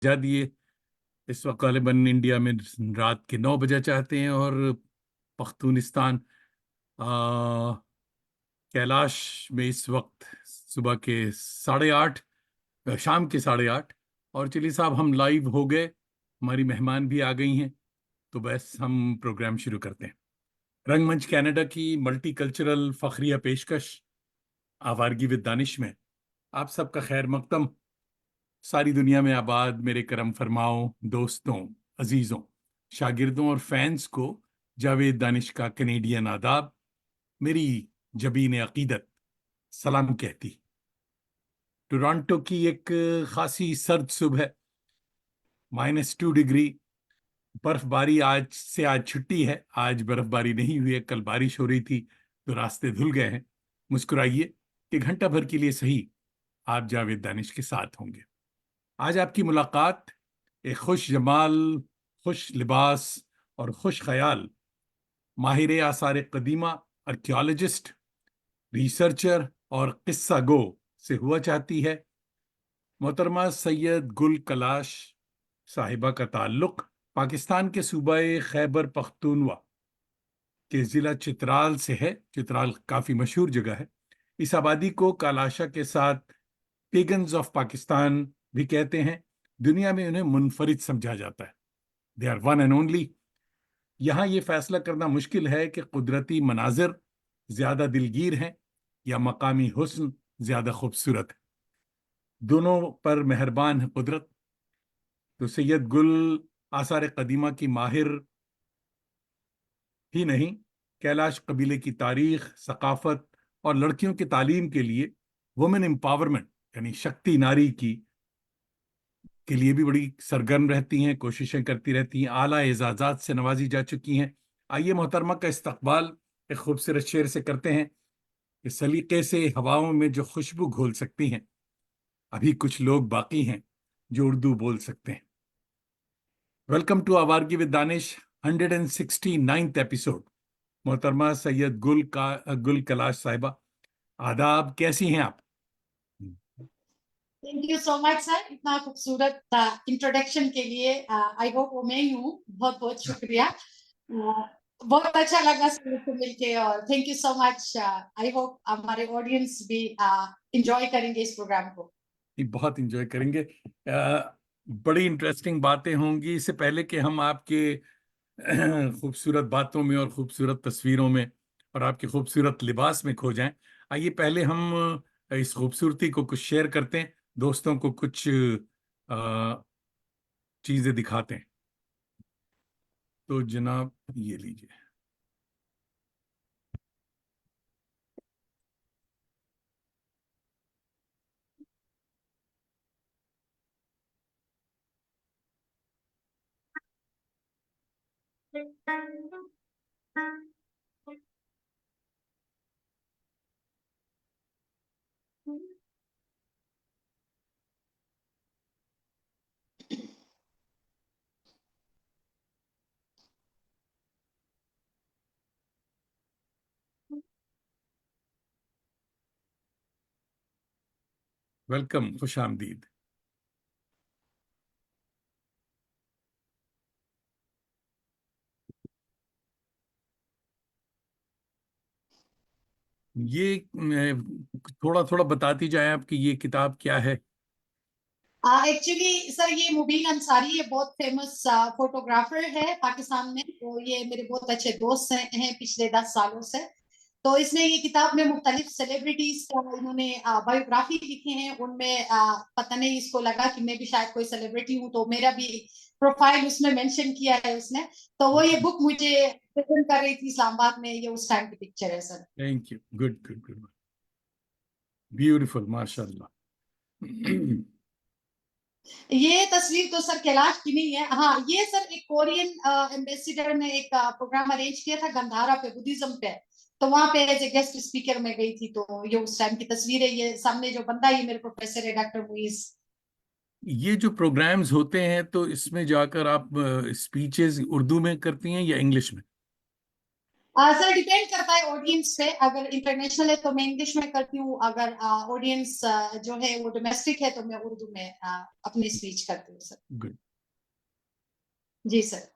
जा दिए। इस वक्त गालिबन इंडिया में रात के 9 बजे चाहते हैं, और पख्तूनिस्तान कैलाश में इस वक्त सुबह के 8:30, शाम के 8:30। और चलिए साहब, हम लाइव हो गए, हमारी मेहमान भी आ गई हैं, तो बस हम प्रोग्राम शुरू करते हैं। रंगमंच कनाडा की मल्टी कल्चरल फखरिया पेशकश आवारगी विद दानिश में आप सबका खैर मकदम। सारी दुनिया में आबाद मेरे करम फरमाओ दोस्तों, अजीजों, शागिर्दों और फैंस को जावेद दानिश का कनेडियन आदाब। मेरी जबीन अकीदत सलाम कहती। टोरंटो की एक खासी सर्द सुबह, -2 डिग्री, बर्फबारी। आज छुट्टी है, आज बर्फबारी नहीं हुई है, कल बारिश हो रही थी तो रास्ते धुल गए हैं। मुस्कुराइए कि घंटा भर के लिए सही आप जावेद दानिश के साथ होंगे। आज आपकी मुलाकात एक खुश जमाल, खुश लिबास और खुश ख्याल माहिर आसार कदीमा, आर्कियोलॉजिस्ट, रिसर्चर और किस्सा गो से हुआ चाहती है। मोहतरमा सैयद गुल कलाश साहिबा का ताल्लुक पाकिस्तान के सूबाए खैबर पख्तूनवा के जिला चित्राल से है। चित्राल काफी मशहूर जगह है। इस आबादी को कालाशा के साथ पेगन्स ऑफ पाकिस्तान भी कहते हैं। दुनिया में उन्हें मुनफरिद समझा जाता है। They are one and only. यहाँ ये फैसला करना मुश्किल है कि कुदरती मनाजिर ज्यादा दिलगीर हैं या मकामी हुस्न ज्यादा खूबसूरत है। दोनों पर मेहरबान है कुदरत। तो सैयद गुल आसार कदीमा की माहिर ही नहीं, कैलाश कबीले की तारीख, सकाफत और लड़कियों की तालीम के लिए, वुमेन एम्पावरमेंट यानी शक्ति नारी की के लिए भी बड़ी सरगर्म रहती हैं, कोशिशें करती रहती हैं, आला एजाजात से नवाजी जा चुकी हैं। आइए मोहतरमा का इस्तकबाल एक खूबसूरत शेर से करते हैं कि सलीके से हवाओं में जो खुशबू घोल सकती हैं, अभी कुछ लोग बाकी हैं जो उर्दू बोल सकते हैं। Welcome to Awaargi with Danish, 169th episode. मोहतरमा सैयद गुल कलाश साहिबा, आदाब, कैसी हैं आप? Thank you so much sir, इतना खूबसूरत इंट्रोडक्शन के लिए। आई होप वो मैं ही हूँ। बहुत बहुत शुक्रिया। बहुत अच्छा लगा सर से मिलके, और thank you so much. I hope हमारे ऑडियंस भी इंजॉय करेंगे इस प्रोग्राम को। बहुत इंजॉय करेंगे। बड़ी इंटरेस्टिंग बातें होंगी। इससे पहले कि हम आपके खूबसूरत बातों में और खूबसूरत तस्वीरों में और आपके खूबसूरत लिबास में खो जाएं, आइए पहले हम इस खूबसूरती को कुछ शेयर करते हैं, दोस्तों को कुछ चीजें दिखाते हैं। तो जनाब ये लीजिए। वेलकम, खुश आमदीद। ये थोड़ा थोड़ा बताती जाए आपकी ये किताब क्या है? एक्चुअली सर, ये मुबीन अंसारी, ये बहुत फेमस फोटोग्राफर है पाकिस्तान में। तो ये मेरे बहुत अच्छे दोस्त हैं पिछले 10 सालों से। तो इसने ये किताब में मुख्तलिफ सेलिब्रिटीज का इन्होंने बायोग्राफी लिखे हैं। उनमें पता नहीं, इसको लगा कि मैं भी शायद कोई सेलिब्रिटी हूँ, तो मेरा भी प्रोफाइल उसमें मेंशन किया है उसने। तो वो ये बुक मुझे प्रेजेंट कर रही थी इस्लामाबाद में। ये उस टाइम की पिक्चर है sir. Thank you, good good good, beautiful, माशाल्लाह। ये तस्वीर तो सर कैलाश की नहीं है। हाँ, ये सर एक कोरियन एम्बेसिडर ने एक प्रोग्राम अरेंज किया था गंधारा पे, बुद्धिज्म पे। तो वहां पे एज ए गेस्ट स्पीकर में गई थी। तो ये उस टाइम की तस्वीर है। ये सामने जो बंदा, ये मेरे प्रोफेसर है, डॉक्टर मुइज। ये जो प्रोग्राम्स होते हैं, तो इसमें जाकर आप स्पीचेस उर्दू में करती हैं या इंग्लिश में? सर डिपेंड करता है ऑडियंस पे, अगर इंटरनेशनल है तो मैं इंग्लिश में करती हूँ, अगर ऑडियंस जो है वो डोमेस्टिक है तो मैं उर्दू में अपनी स्पीच करती हूँ सर। गुड। जी सर।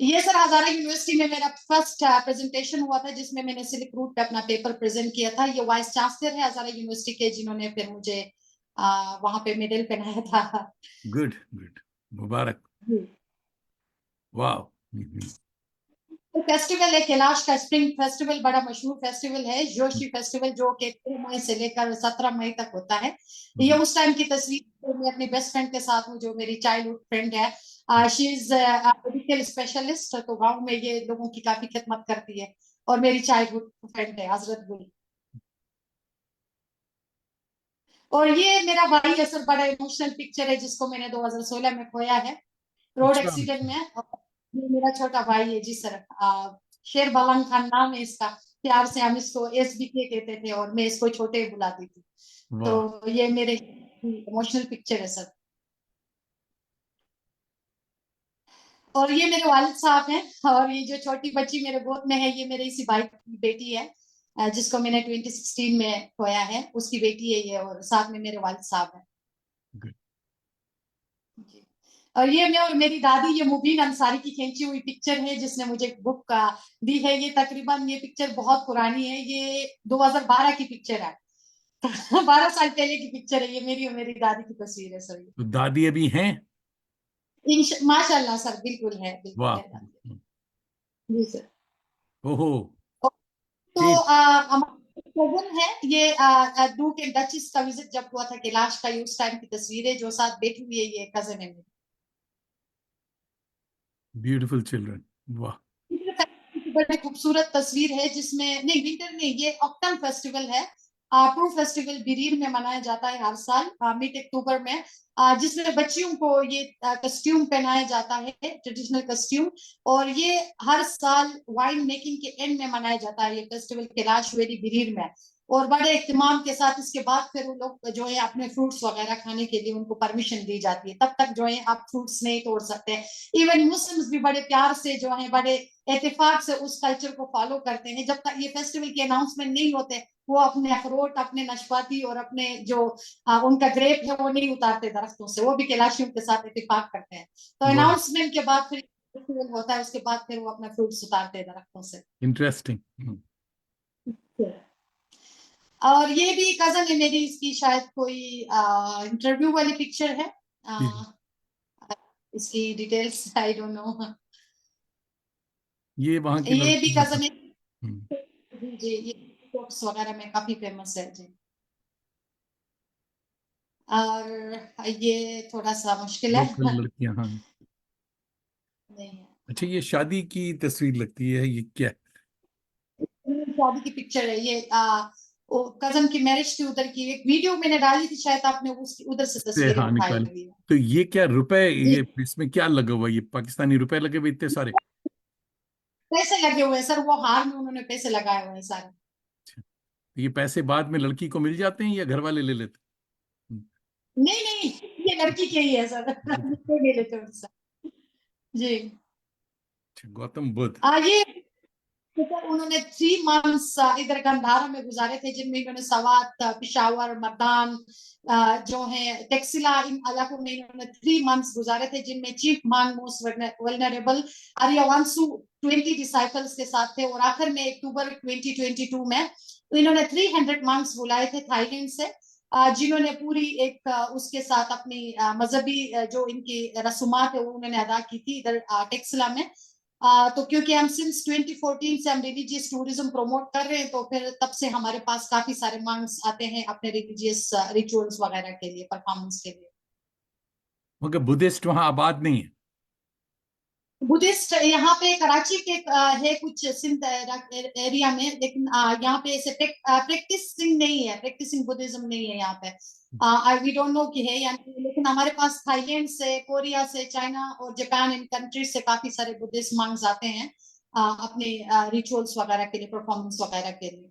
ये सर हजारा यूनिवर्सिटी में मेरा फर्स्ट प्रेजेंटेशन हुआ था, जिसमें मैंने सिल्क रूट पे अपना पेपर प्रेजेंट किया था। ये वाइस चांसलर है हजारा यूनिवर्सिटी के, जिन्होंने फिर मुझे वहां पे मेडल पहनाया था। Good good. मुबारक। वाह। तो फेस्टिवल है कैलाश का, स्प्रिंग फेस्टिवल बड़ा मशहूर फेस्टिवल है, जोशी फेस्टिवल, जो कि 2 मई से लेकर 17 मई तक होता है। ये उस टाइम की तस्वीर तो मैं अपनी बेस्ट फ्रेंड के साथ हूँ, जो मेरी चाइल्डहुड फ्रेंड है। शी इज मेडिकल स्पेशलिस्ट, तो गांव में ये लोगों की काफी खिदमत करती है, और मेरी चाइल्डहुड फ्रेंड है हजरत गुल। और ये मेरा भाई है सर, बड़ा इमोशनल पिक्चर है, जिसको मैंने 2016 में खोया है रोड अच्छा। एक्सीडेंट में। और ये मेरा छोटा भाई है जी सर, शेर बलंग खान नाम है इसका, प्यार से हम इसको SBK कहते थे, और मैं इसको छोटे बुलाती थी। वाह। तो ये मेरे इमोशनल पिक्चर है सर। और ये मेरे वालिद साहब हैं, और ये जो छोटी बच्ची मेरे गोद में है, ये मेरे इसी भाई की बेटी है, जिसको मैंने 2016 में खोया है, उसकी बेटी है ये, और साथ में मेरे वालिद साहब हैं गुड। जी। और ये मैं और मेरी दादी, ये मुबीन अंसारी की खींची हुई पिक्चर है, जिसने मुझे बुक दी है। ये तकरीबन ये पिक्चर बहुत पुरानी है, ये 2012 की पिक्चर है। 12 साल पहले की पिक्चर है ये, मेरी और मेरी दादी की तस्वीर है सर ये। तो दादी अभी हैं? माशाल्लाह सर, बिल्कुल है, बिल्कुल वाह। है दादी। जी सर। ओहो। तो ठीक। कजन है ये, डूक एंड डचेस का विजिट जब हुआ था कैलाश का, ये उस टाइम की तस्वीर है, जो साथ बैठी हुई है, ये कजन है मेरी। Beautiful children. वाह। बड़ी खूबसूरत तस्वीर है, जिसमें नहीं विंटर नहीं, ये ऑक्टम फेस्टिवल है। प्रू फेस्टिवल बिरीर में मनाया जाता है हर साल मिड अक्टूबर में, जिसमें बच्चियों को ये कस्ट्यूम पहनाया जाता है, ट्रेडिशनल कस्ट्यूम। और ये हर साल वाइन मेकिंग के एंड में मनाया जाता है ये फेस्टिवल, कैलाश वेरी बिरीर में। और बड़े इख्तिमाम के साथ इसके बाद फिर वो लोग जो है अपने फ्रूट्स वगैरह खाने के लिए उनको परमिशन दी जाती है, तब तक जो है आप फ्रूट्स नहीं तोड़ सकते। इवन मुस्लिम्स भी बड़े प्यार से जो है, बड़े एहतिफाक से उस कल्चर को फॉलो करते हैं। जब तक ये फेस्टिवल के अनाउंसमेंट नहीं होते, वो अपने अखरोट, अपने नाशपाती और अपने जो उनका ग्रेप है, वो नहीं उतारते दरख्तों से, वो भी कैलाशियों के साथ इत्तेफाक करते हैं। तो वाह। अनाउंसमेंट के बाद फिर फेस्टिवल होता है, उसके बाद फिर वो अपना फ्रूट्स उतारते हैं दरख्तों से। इंटरेस्टिंग। और ये भी कजन है मेरी, इसकी शायद कोई इंटरव्यू वाली पिक्चर है। जी। इसकी डिटेल्स आई डोंट नो। ये वहां की ये भी लड़की है। कजन है हम्म, जी जी, ये TikToks वगैरह में काफी फेमस है जी। और ये थोड़ा सा मुश्किल है। लोकल लड़कियां, हाँ। नहीं है। अच्छा, ये शादी की तस्वीर लगती है, ये क्या है? शादी की पिक्चर है ये, वो कजन की मैरिज थी, उधर की एक वीडियो मैंने डाली थी, शायद आपने उसकी उधर से से तस्वीरें हाँ, उठाई निकाले। हुई है तो ये क्या रुपए, जी। ये इसमें क्या लगा हुआ है? ये पाकिस्तानी रुपए लगे हुए इतने सारे? पैसे लगे हुए हैं सर, वो हार में उन्होंने पैसे लगाए हुए हैं सारे। अच्छा, तो ये पैसे बाद में लड़की को मिल जाते हैं या घर वाले ले लेते हैं? नहीं नहीं, ये लड़की के ही है सर। मुझको ले लेते हैं उनसे। जी। अच्छा, गौतम बुद्ध। ये तो सर उन्होंने 3 मंथ्स इधर गंधारा में गुजारे थे, जिनमें इन्होंने सवात, पिशावर, मर्दान, जो है टेक्सिला, इन इलाकों में इन्होंने 3 मंथ्स गुजारे थे, जिनमें चीफ मांग मोस्ट वल्नरेबल अरियावांसु 20 डिसाइपल्स के साथ थे। और आखिर में अक्टूबर 2022 में तो इन्होंने 300 मंक्स बुलाए थे थाईलैंड से, जिन्होंने पूरी एक उसके साथ अपनी मजहबी जो इनकी रसूमात है वो उन्होंने अदा की थी इधर टेक्सिला में। तो क्योंकि हम सिंस 2014 से हम रिलीजियस टूरिज्म प्रमोट कर रहे हैं, तो फिर तब से हमारे पास काफी सारे मांग्स आते हैं अपने रिलीजियस रिचुअल्स वगैरह के लिए, परफॉर्मेंस के लिए। मगर बुद्धिस्ट वहां आबाद नहीं है? बुद्धिस्ट यहाँ पे कराची के है कुछ सिंध एरिया में, लेकिन यहाँ पे ऐसे प्रैक्टिसिंग नहीं है, प्रैक्टिसिंग बुद्धिज्म नहीं है यहाँ पे। वी डोंट नो कि है या नहीं, लेकिन हमारे पास थाईलैंड से, कोरिया से, चाइना और जापान, इन कंट्रीज से काफी सारे बुद्धिस्ट मंक्स आते हैं अपने रिचुअल्स वगैरह के लिए, परफॉर्मेंस वगैरह के लिए।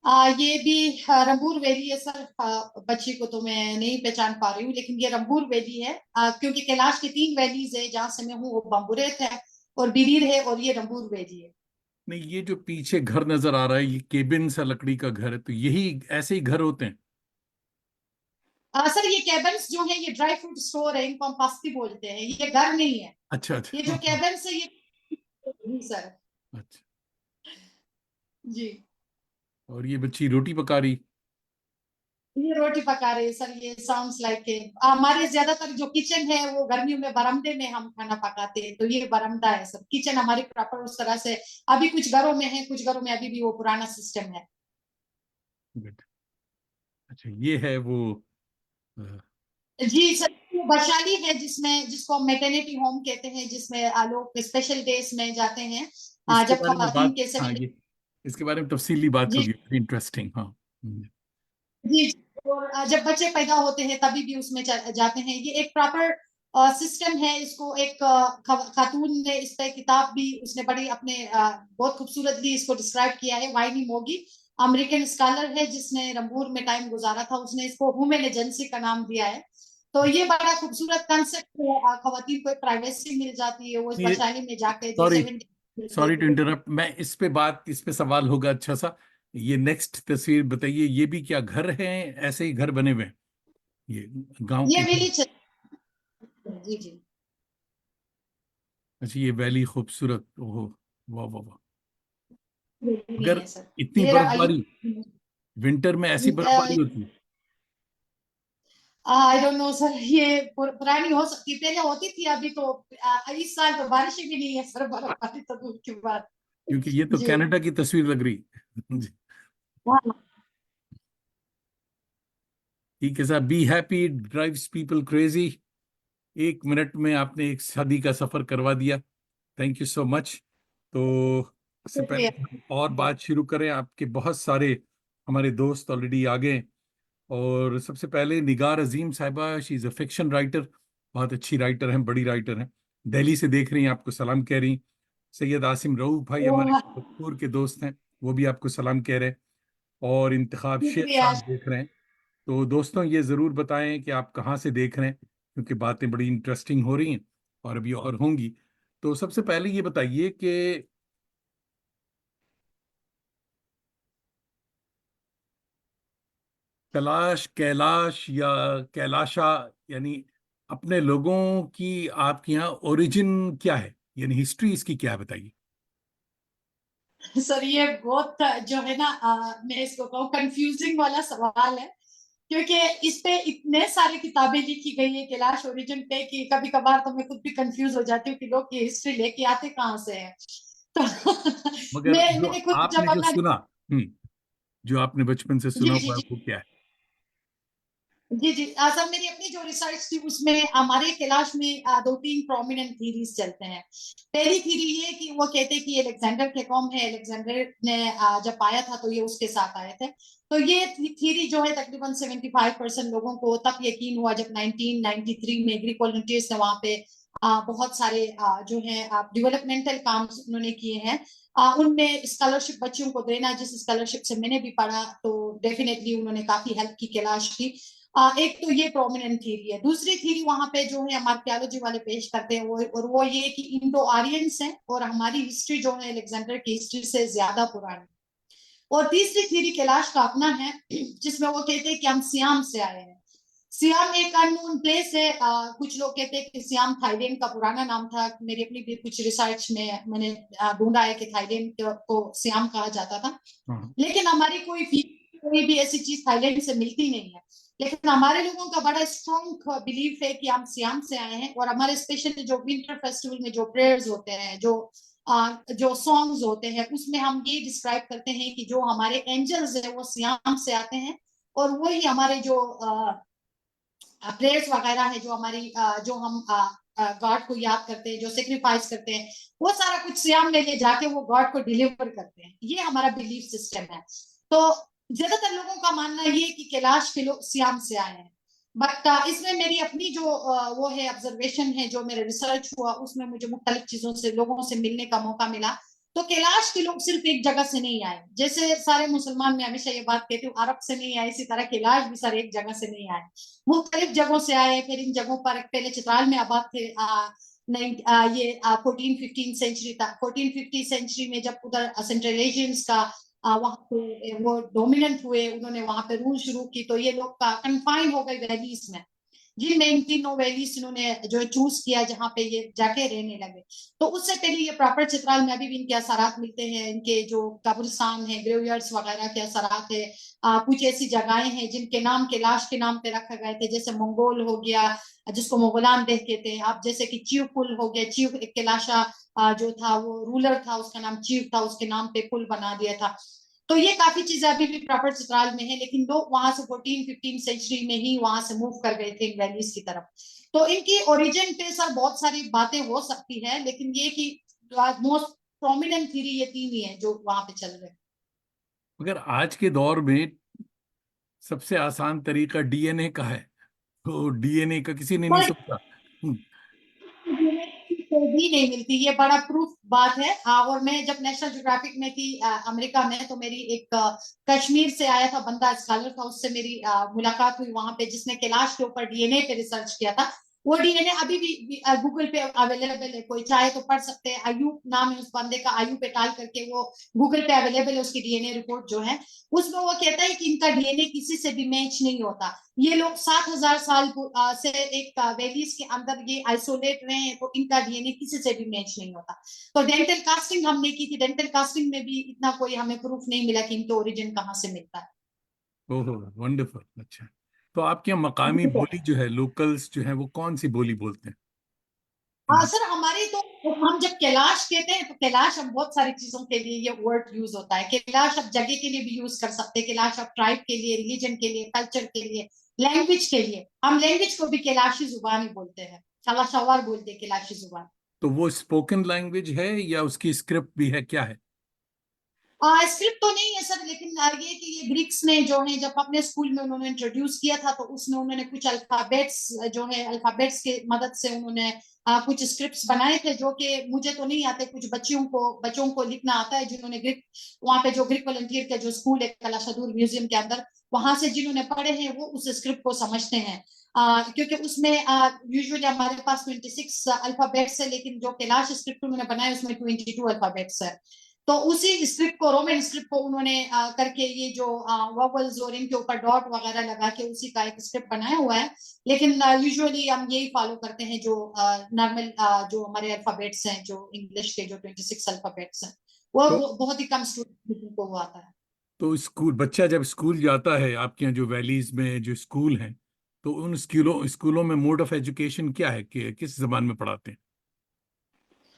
ये भी रंगूर वैली है सर। बच्ची को तो मैं नहीं पहचान पा रही हूँ, लेकिन ये रंगूर वैली है। क्योंकि कैलाश की 3 वैलीज है, जहाँ से मैं हूँ वो बम्बुरेत है और बिरीर है और ये रंगूर वैली है। नहीं, ये जो पीछे घर नजर आ रहा है, ये केबिन सा लकड़ी का घर है, तो यही ऐसे ही घर होते हैं? सर ये कैबन्स जो है ये ड्राई फ्रूट स्टोर है, इनको हम पास्ती बोलते हैं, ये घर नहीं है। अच्छा ये जो अच्छा। कैबन्स है ये जी सर। अच्छा। जी, और ये बच्ची रोटी पका रही? ये रोटी पका रहे हैं सर। ये साउंड्स लाइक हमारे ज्यादातर जो किचन है वो गर्मियों में बरामदे में हम खाना पकाते हैं, तो ये बरामदा है सर। किचन हमारी प्रॉपर उस तरह से अभी कुछ घरों में है, कुछ घरों में अभी भी वो पुराना सिस्टम है। गुड। अच्छा, ये है वो अ, जी सर, वो वैशाली है जिसमें, जिसको हम मेटर्निटी होम कहते हैं, जिसमें लोग स्पेशल डेज में जाते हैं, इसके जब बारे में खवातीन बात, के हाँ 7 ये, इसके बारे में तफसीली बात जी होगी, इंटरेस्टिंग। हाँ। जी। और जब बच्चे पैदा होते हैं तभी भी उसमें जाते हैं। ये एक प्रॉपर सिस्टम है। इसको एक खातून ने इस पे किताब भी उसने बड़ी अपने बहुत खूबसूरतली इसको डिस्क्राइब किया है। वाइनी मोगी अमेरिकन स्कॉलर है जिसने रंगूर में टाइम गुजारा था, उसने इसको ह्यूमन एजेंसी का नाम दिया है। तो ये बड़ा खूबसूरत कंसेप्ट है। खवातीन को प्राइवेसी मिल जाती है, वो इस ये, वैशाली में जाके जो सॉरी 7 सॉरी टू इंटरप्ट, मैं इस पे बात, इस पे सवाल होगा अच्छा सा। ये नेक्स्ट तस्वीर बताइए, ये भी क्या घर है? ऐसे ही घर बने हुए हैं ये, गांव ये के घर? विलेज जी जी अच्छा, ये वैली खूबसूरत, ओहो, वाह वाह वाह। नहीं अगर है सर। इतनी ये बर्फबारी, विंटर में ऐसी बर्फबारी होती है? I don't know sir. ये पुरानी हो सकती, पहले होती थी, अभी तो इस साल तो बारिश भी नहीं है सर, बर्फबारी तो दूर की बात। क्योंकि ये तो जी कनाडा की तस्वीर लग रही जी। हाँ। ठीक है साहब, be happy drives people crazy. 1 minute में आपने एक शादी का सफर करवा दिया। Thank you so much. तो इससे पहले शुक्रिया। कि हम और बात शुरू करें, आपके बहुत सारे हमारे दोस्त ऑलरेडी आ गए। और सबसे पहले निगार अजीम साहिबा, she is a fiction writer, बहुत अच्छी राइटर हैं, बड़ी राइटर हैं, दिल्ली से देख रही हैं, आपको सलाम कह रही। सैयद आसिम रऊफ भाई हमारे तो भरतपुर के दोस्त हैं, वो भी आपको सलाम कह रहे हैं। और इंतखाब शेख शुक्रिया। साहब देख रहे हैं। तो दोस्तों, ये ज़रूर बताएं कि आप कहाँ से देख रहे हैं, क्योंकि बातें बड़ी इंटरेस्टिंग हो रही हैं और अभी और होंगी। तो सबसे पहले ये बताइए कि तलाश कैलाश या कैलाशा, यानी अपने लोगों की आपके यहाँ ओरिजिन क्या है, यानी हिस्ट्री इसकी क्या है, बताइए। सर ये बहुत जो है ना, मैं इसको कहूँ कंफ्यूजिंग वाला सवाल है। क्योंकि इस पे इतने सारी किताबें लिखी गई है कैलाश ओरिजिन पे कि कभी कभार तो मैं खुद भी कंफ्यूज हो जाती हूँ कि लोग ये हिस्ट्री लेके आते कहाँ से है। तो मगर जो मैंने खुद आपने जब जो अपना सुना, हम्म, जो आपने बचपन से जी सुना जी हुआ है, जी वो क्या है? जी जी सर, मेरी अपनी जो रिसर्च थी उसमें हमारे कैलाश में 2-3 प्रोमिनेंट थीरीज चलते हैं। पहली थीरी ये कि वो कहते हैं कि अलेक्जेंडर के कौम है, अलेक्जेंडर ने जब आया था तो ये उसके साथ आए थे। तो ये थीरी जो है तकरीबन 75% लोगों को तब यकीन हुआ जब 1993 में ग्रीक वॉलंटियर्स ने वहां पे बहुत सारे जो है डेवलपमेंटल काम उन्होंने किए हैं। उनमें स्कॉलरशिप बच्चों को देना, जिस स्कॉलरशिप से मैंने भी पढ़ा, तो डेफिनेटली उन्होंने काफी हेल्प की कैलाश की। एक तो ये प्रोमिनेंट थीरी है। दूसरी थीरी वहां पे जो है आर्कियोलॉजी वाले पेश करते हैं वो, और वो ये कि इंडो आर्यंस हैं और हमारी हिस्ट्री जो है अलेक्जेंडर की हिस्ट्री से ज्यादा पुरानी। और तीसरी थीरी कैलाश का अपना है जिसमें वो कहते हैं कि हम सियाम से आए हैं। सियाम एक अननोन प्लेस है। कुछ लोग कहते हैं कि सियाम थाईलैंड का पुराना नाम था। मेरी अपनी भी कुछ रिसर्च में मैंने ढूंढा है कि थाईलैंड को सियाम कहा जाता था। हाँ। लेकिन हमारी कोई भी ऐसी चीज थाईलैंड से मिलती नहीं है। लेकिन हमारे लोगों का बड़ा स्ट्रॉन्ग बिलीफ है कि हम सियाम से आए हैं। और हमारे स्पेशली जो विंटर फेस्टिवल में जो प्रेयर्स होते हैं, जो सॉन्ग्स होते हैं, उसमें हम ये डिस्क्राइब करते हैं कि जो हमारे एंजल्स है वो सियाम से आते हैं। और वही हमारे जो प्रेयर्स वगैरह है, जो हमारी जो हम गॉड को याद करते हैं, जो सेक्रीफाइस करते हैं, वो सारा कुछ सियाम में ले जाके वो गॉड को डिलीवर करते हैं। ये हमारा बिलीफ सिस्टम है। तो ज्यादातर लोगों का मानना ये कि कैलाश के लोग सियाम से आए हैं। बट इसमें मेरी अपनी जो वो है ऑब्जर्वेशन है, जो मेरा रिसर्च हुआ उसमें मुझे मुख्तलिफ चीजों से लोगों से मिलने का मौका मिला। तो कैलाश के लोग सिर्फ एक जगह से नहीं आए, जैसे सारे मुसलमान, मैं हमेशा ये बात कहती हूँ, अरब से नहीं आए, इसी तरह कैलाश भी सारे एक जगह से नहीं आए, मुख्तलिफ जगहों से आए। फिर इन जगहों पर पहले चित्राल में आबाद थे। नहीं, ये 14-15 सेंचुरी था। 1450 सेंचुरी में जब उधर सेंट्रल एशियंस का वहां पे वो डोमिनेंट हुए, उन्होंने वहां पे रूल शुरू की, तो ये लोग कन्फाइन हो गए वैलीज में, जिनमें इन तीनों वैलीज इन्होंने जो चूज किया जहां पे ये जाके रहने लगे। तो उससे पहले ये प्रॉपर चित्राल में अभी भी इनके असरात मिलते हैं, इनके जो कब्रिस्तान है, ग्रेवयार्ड्स वगैरह के असरात है। कुछ ऐसी जगहें हैं जिनके नाम कैलाश के नाम पे रखे गए थे, जैसे मंगोल हो गया, जिसको मोगलान देख कहते हैं आप, जैसे कि चीव पुल हो गया। चीव एक कैलाशा जो था वो रूलर था, उसका नाम चीव था, उसके नाम पे पुल बना दिया था। तो ये काफी चीजें अभी भी प्रॉपर चित्राल में है, लेकिन लोग वहां से 14-15 सेंचुरी में ही वहां से मूव कर गए थे इन वैलीज की तरफ। तो इनकी ओरिजिन पे सर बहुत सारी बातें हो सकती है, लेकिन ये कि मोस्ट प्रोमिनेंट थ्योरी ये तीन ही है जो वहां पे चल रहे हैं। मगर आज के दौर में सबसे आसान तरीका डीएनए का है, तो डीएनए का किसी ने नहीं पर सोचा। कोई भी नहीं मिलती, ये बड़ा प्रूफ बात है। और मैं जब नेशनल ज्योग्राफिक में थी अमेरिका में, तो मेरी एक कश्मीर से आया था बंदा, स्कॉलर था, उससे मेरी मुलाकात हुई वहां पे, जिसने कैलाश के ऊपर डीएनए पे रिसर्च किया था। वो डीएनए अभी भी गूगल पे अवेलेबल है, कोई चाहे तो पढ़ सकते हैं। अयूब नाम है उस बंदे का, अयूब पे टाल करके वो गूगल पे अवेलेबल है, उसकी डीएनए रिपोर्ट जो है। उसमें वो कहता है कि इनका डीएनए किसी से भी मैच नहीं होता। ये लोग 7,000 साल से एक वैलीज के अंदर ये आइसोलेट रहे हैं, तो इनका डीएनए किसी से भी मैच नहीं होता। तो डेंटल कास्टिंग हमने की थी, डेंटल कास्टिंग में भी इतना कोई हमें प्रूफ नहीं मिला कि इनके ओरिजिन कहाँ से मिलता है। ओहो, वंडरफुल। अच्छा, तो आपके यहाँ मकामी बोली जो है, लोकल्स जो है, वो कौन सी बोली बोलते हैं? हाँ सर, हमारी तो हम जब कैलाश कहते हैं तो कैलाश अब बहुत सारी चीजों के लिए ये वर्ड यूज होता है। कैलाश अब जगह के लिए भी यूज कर सकते हैं, कैलाश अब ट्राइब के लिए, रिलीजन के लिए, कल्चर के लिए, लैंग्वेज के लिए। हम लैंग्वेज को भी कैलाशी जुबान ही बोलते हैं, शालाशावार बोलते हैं कैलाशी जुबान। तो वो स्पोकन लैंग्वेज है या उसकी स्क्रिप्ट भी है, क्या है? स्क्रिप्ट तो नहीं है सर, लेकिन ये कि ये ग्रीक्स ने जो है जब अपने स्कूल में उन्होंने इंट्रोड्यूस किया था, तो उसमें उन्होंने कुछ अल्फाबेट्स जो है, अल्फाबेट्स के मदद से उन्होंने कुछ स्क्रिप्ट्स बनाए थे, जो कि मुझे तो नहीं आते, कुछ बच्चों को लिखना आता है, जिन्होंने ग्रीक, वहां पे जो ग्रीक वॉलंटियर का जो स्कूल है कलाशादूर म्यूजियम के अंदर, वहां से जिन्होंने पढ़े हैं वो उस स्क्रिप्ट को समझते हैं। क्योंकि उसमें यूजुअली हमारे पास 26 अल्फाबेट्स है, लेकिन जो कैलाश स्क्रिप्ट उन्होंने बनाया उसमें 22 अल्फाबेट्स है। तो उसी स्क्रिप्ट को, रोमन स्क्रिप्ट को उन्होंने करके ये जो वॉवल्स और इनके ऊपर डॉट वगैरह लगा के उसी का एक स्क्रिप्ट बनाया हुआ है। लेकिन यूजुअली हम यही फॉलो करते हैं जो नॉर्मल जो हमारे अल्फाबेट्स हैं, जो इंग्लिश के जो 26 अल्फाबेट्स हैं, वो तो बहुत ही कम स्टूडेंट को वो आता है। तो स्कूल, बच्चा जब स्कूल जाता है, आपके यहाँ जो वैलीज में जो स्कूल हैं, तो उन स्कूलों स्कूलों में मोड ऑफ एजुकेशन क्या है, कि किस जबान में पढ़ाते हैं?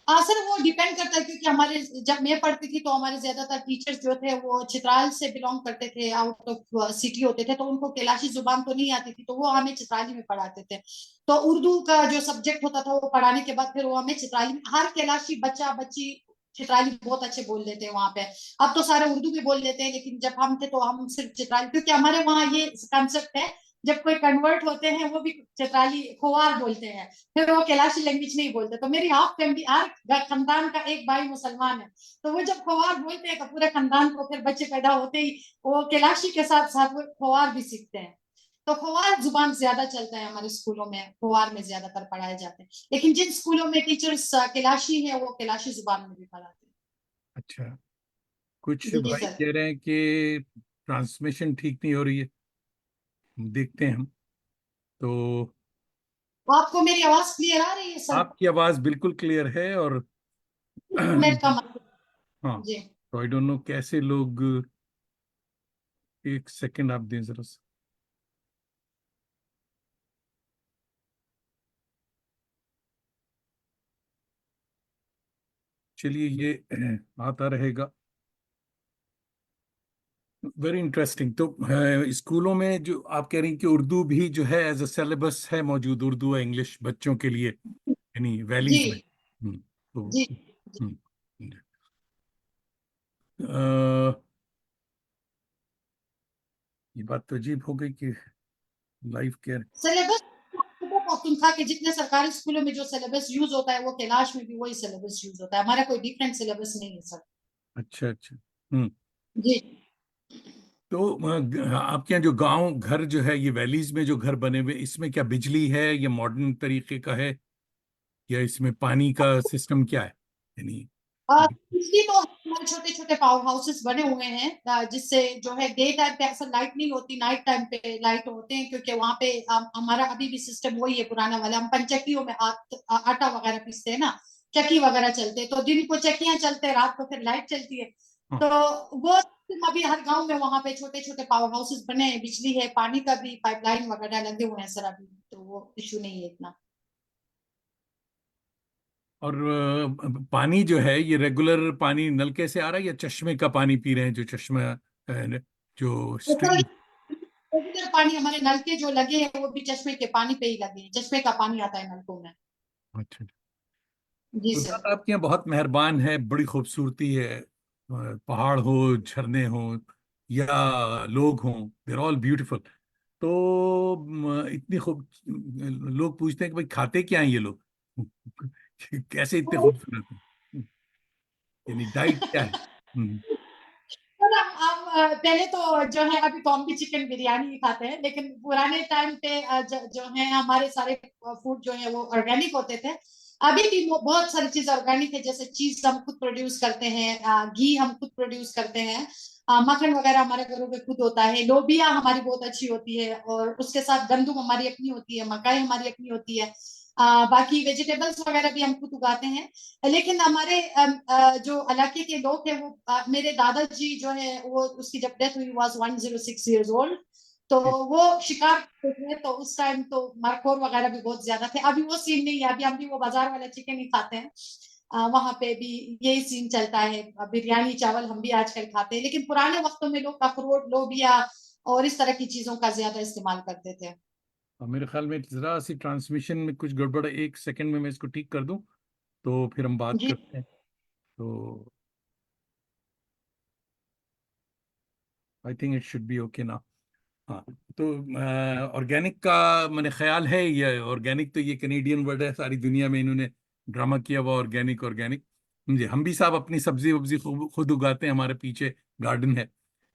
सर वो डिपेंड करता है, क्योंकि हमारे जब मैं पढ़ती थी तो हमारे ज्यादातर टीचर्स जो थे वो चित्राल से बिलोंग करते थे, आउट ऑफ सिटी होते थे, तो उनको कैलाशी जुबान तो नहीं आती थी, तो वो हमें चित्राली में पढ़ाते थे। तो उर्दू का जो सब्जेक्ट होता था वो पढ़ाने के बाद फिर वो हमें चित्राली में, हर कैलाशी बच्चा बच्ची चित्राली बहुत अच्छे बोल लेते हैं वहां पे। अब तो सारे उर्दू भी बोल लेते हैं, लेकिन जब हम थे तो हम सिर्फ चित्राली, क्योंकि हमारे वहाँ ये कंसेप्ट है, जब कोई कन्वर्ट होते हैं वो भी चित्राली खोवार बोलते हैं, फिर वो कैलाशी लैंग्वेज नहीं बोलते। तो मेरी हाफ फैमिली, हर खानदान का एक भाई मुसलमान है, तो वो जब खोवार बोलते हैं तो पूरे खानदान को फिर बच्चे पैदा होते ही वो कैलाशी के साथ साथ वो खोवार भी सीखते हैं। तो खोवार जुबान ज्यादा चलता है हमारे स्कूलों में, खोवार में ज्यादातर पढ़ाए जाते हैं। लेकिन जिन स्कूलों में टीचर्स कैलाशी है वो कैलाशी जुबान में भी पढ़ाते अच्छा, कुछ हैं। जी भाई सर। कह रहे हैं कि ट्रांसमिशन ठीक नहीं हो रही है, देखते हैं हम। तो आपको मेरी आवाज क्लियर आ रही है सर? आपकी आवाज बिल्कुल क्लियर है, और नेट का मतलब। हाँ, जी। तो आई डोंट नो कैसे लोग, एक सेकंड आप दें जरा सा। चलिए, ये आता रहेगा। Very interesting. तो स्कूलों में जो आप कह रही हैं कि उर्दू भी जो है एज अ सिलेबस है मौजूद, उर्दू है इंग्लिश बच्चों के लिए, यानी जी। वैलीज में। तो जी। हम्म, अ, ये बात तो अजीब हो गई कि लाइफ केयर। सिलेबस पख्तूनख्वा के जितने सरकारी स्कूलों में जो सिलेबस यूज होता है वो कैलाश में भी वही सिलेबस यूज होता है, हमारा कोई डिफरेंट सिलेबस नहीं है सर। अच्छा अच्छा। हम्म। जी। तो आपके यहाँ जो गांव घर जो है, ये वैलीज में जो घर बने हुए, इसमें क्या बिजली है, ये मॉडर्न तरीके का है, या इसमें पानी का सिस्टम क्या है, यानी? बिजली तो हमारे छोटे छोटे पावर हाउसेस बने हुए हैं, जिससे जो है डे टाइम पे अक्सर लाइट नहीं होती, नाइट टाइम पे लाइट होते हैं, क्योंकि वहां पे हमारा अभी भी सिस्टम वही है पुराना वाला, हम पंचक्कियों में आटा वगैरह पीसते हैं ना, चक्की वगैरह चलते हैं, तो दिन को चक्कियां चलते हैं, रात को फिर लाइट चलती है। हाँ। तो वो system अभी हर गांव में वहां पे छोटे छोटे पावर हाउसेस बने हैं, बिजली है, पानी का भी पाइपलाइन वगैरह लगे हुए हैं सर अभी, तो वो इशू नहीं है इतना। और पानी जो है, ये रेगुलर पानी नलके से आ रहा है, या चश्मे का पानी पी रहे हैं, जो चश्मा जो तो सर स्ट्रीम? रेगुलर पानी हमारे नल के जो लगे हैं वो भी चश्मे के पानी पे ही लगे हैं, चश्मे का पानी आता है नलकों में। अच्छा। जी खुदा सर। आपके यहाँ बहुत मेहरबान है, बड़ी खूबसूरती है, पहाड़ हो, झरने हो, या लोग हों, देर ऑल ब्यूटीफुल। तो इतनी खूब, लोग पूछते हैं कि भाई खाते क्या हैं ये लोग, कैसे इतने खूबसूरत हैं, यानी डाइट क्या है? हम्म। सर हम पहले तो जो है अभी तो हम भी चिकन बिरयानी ही खाते हैं, लेकिन पुराने टाइम पे जो है हमारे सारे फूड जो है वो ऑर्गेनिक होते थे। अभी भी बहुत सारी चीज ऑर्गेनिक है, जैसे चीज हम खुद प्रोड्यूस करते हैं, घी हम खुद प्रोड्यूस करते हैं, मक्खन वगैरह हमारे घरों में खुद होता है, लोबिया हमारी बहुत अच्छी होती है, और उसके साथ गंदुम हमारी अपनी होती है, मकाई हमारी अपनी होती है। बाकी वेजिटेबल्स वगैरह भी हम खुद उगाते हैं। लेकिन हमारे जो इलाके के लोग हैं वो मेरे दादाजी जो है वो उसकी जब डेथ हुई वाज 106 इयर्स ओल्ड, तो वो शिकार करते थे, तो उस टाइम तो मरखोर वगैरह भी बहुत ज्यादा थे, अभी वो सीन नहीं है, अभी हम भी वो बाजार वाला चिकन ही खाते हैं। वहां पे भी यही सीन चलता है, बिरयानी चावल हम भी आजकल खाते हैं, लेकिन पुराने वक्तों में लोग अखरोट लोबिया और इस तरह की चीजों का ज्यादा इस्तेमाल करते थे। और मेरे ख्याल में जरा सी ट्रांसमिशन में कुछ गड़बड़ है, 1 सेकंड में मैं इसको ठीक कर दूं तो फिर हम बात जी। करते हैं। तो I think it should be okay ना। हाँ। तो ऑर्गेनिक का मैंने ख्याल है, ये ऑर्गेनिक तो ये कनेडियन वर्ड है, सारी दुनिया में इन्होंने ड्रामा किया हुआ ऑर्गेनिक ऑर्गेनिक। जी, हम भी साहब अपनी सब्जी वब्जी खुद खुद उगाते हैं, हमारे पीछे गार्डन है।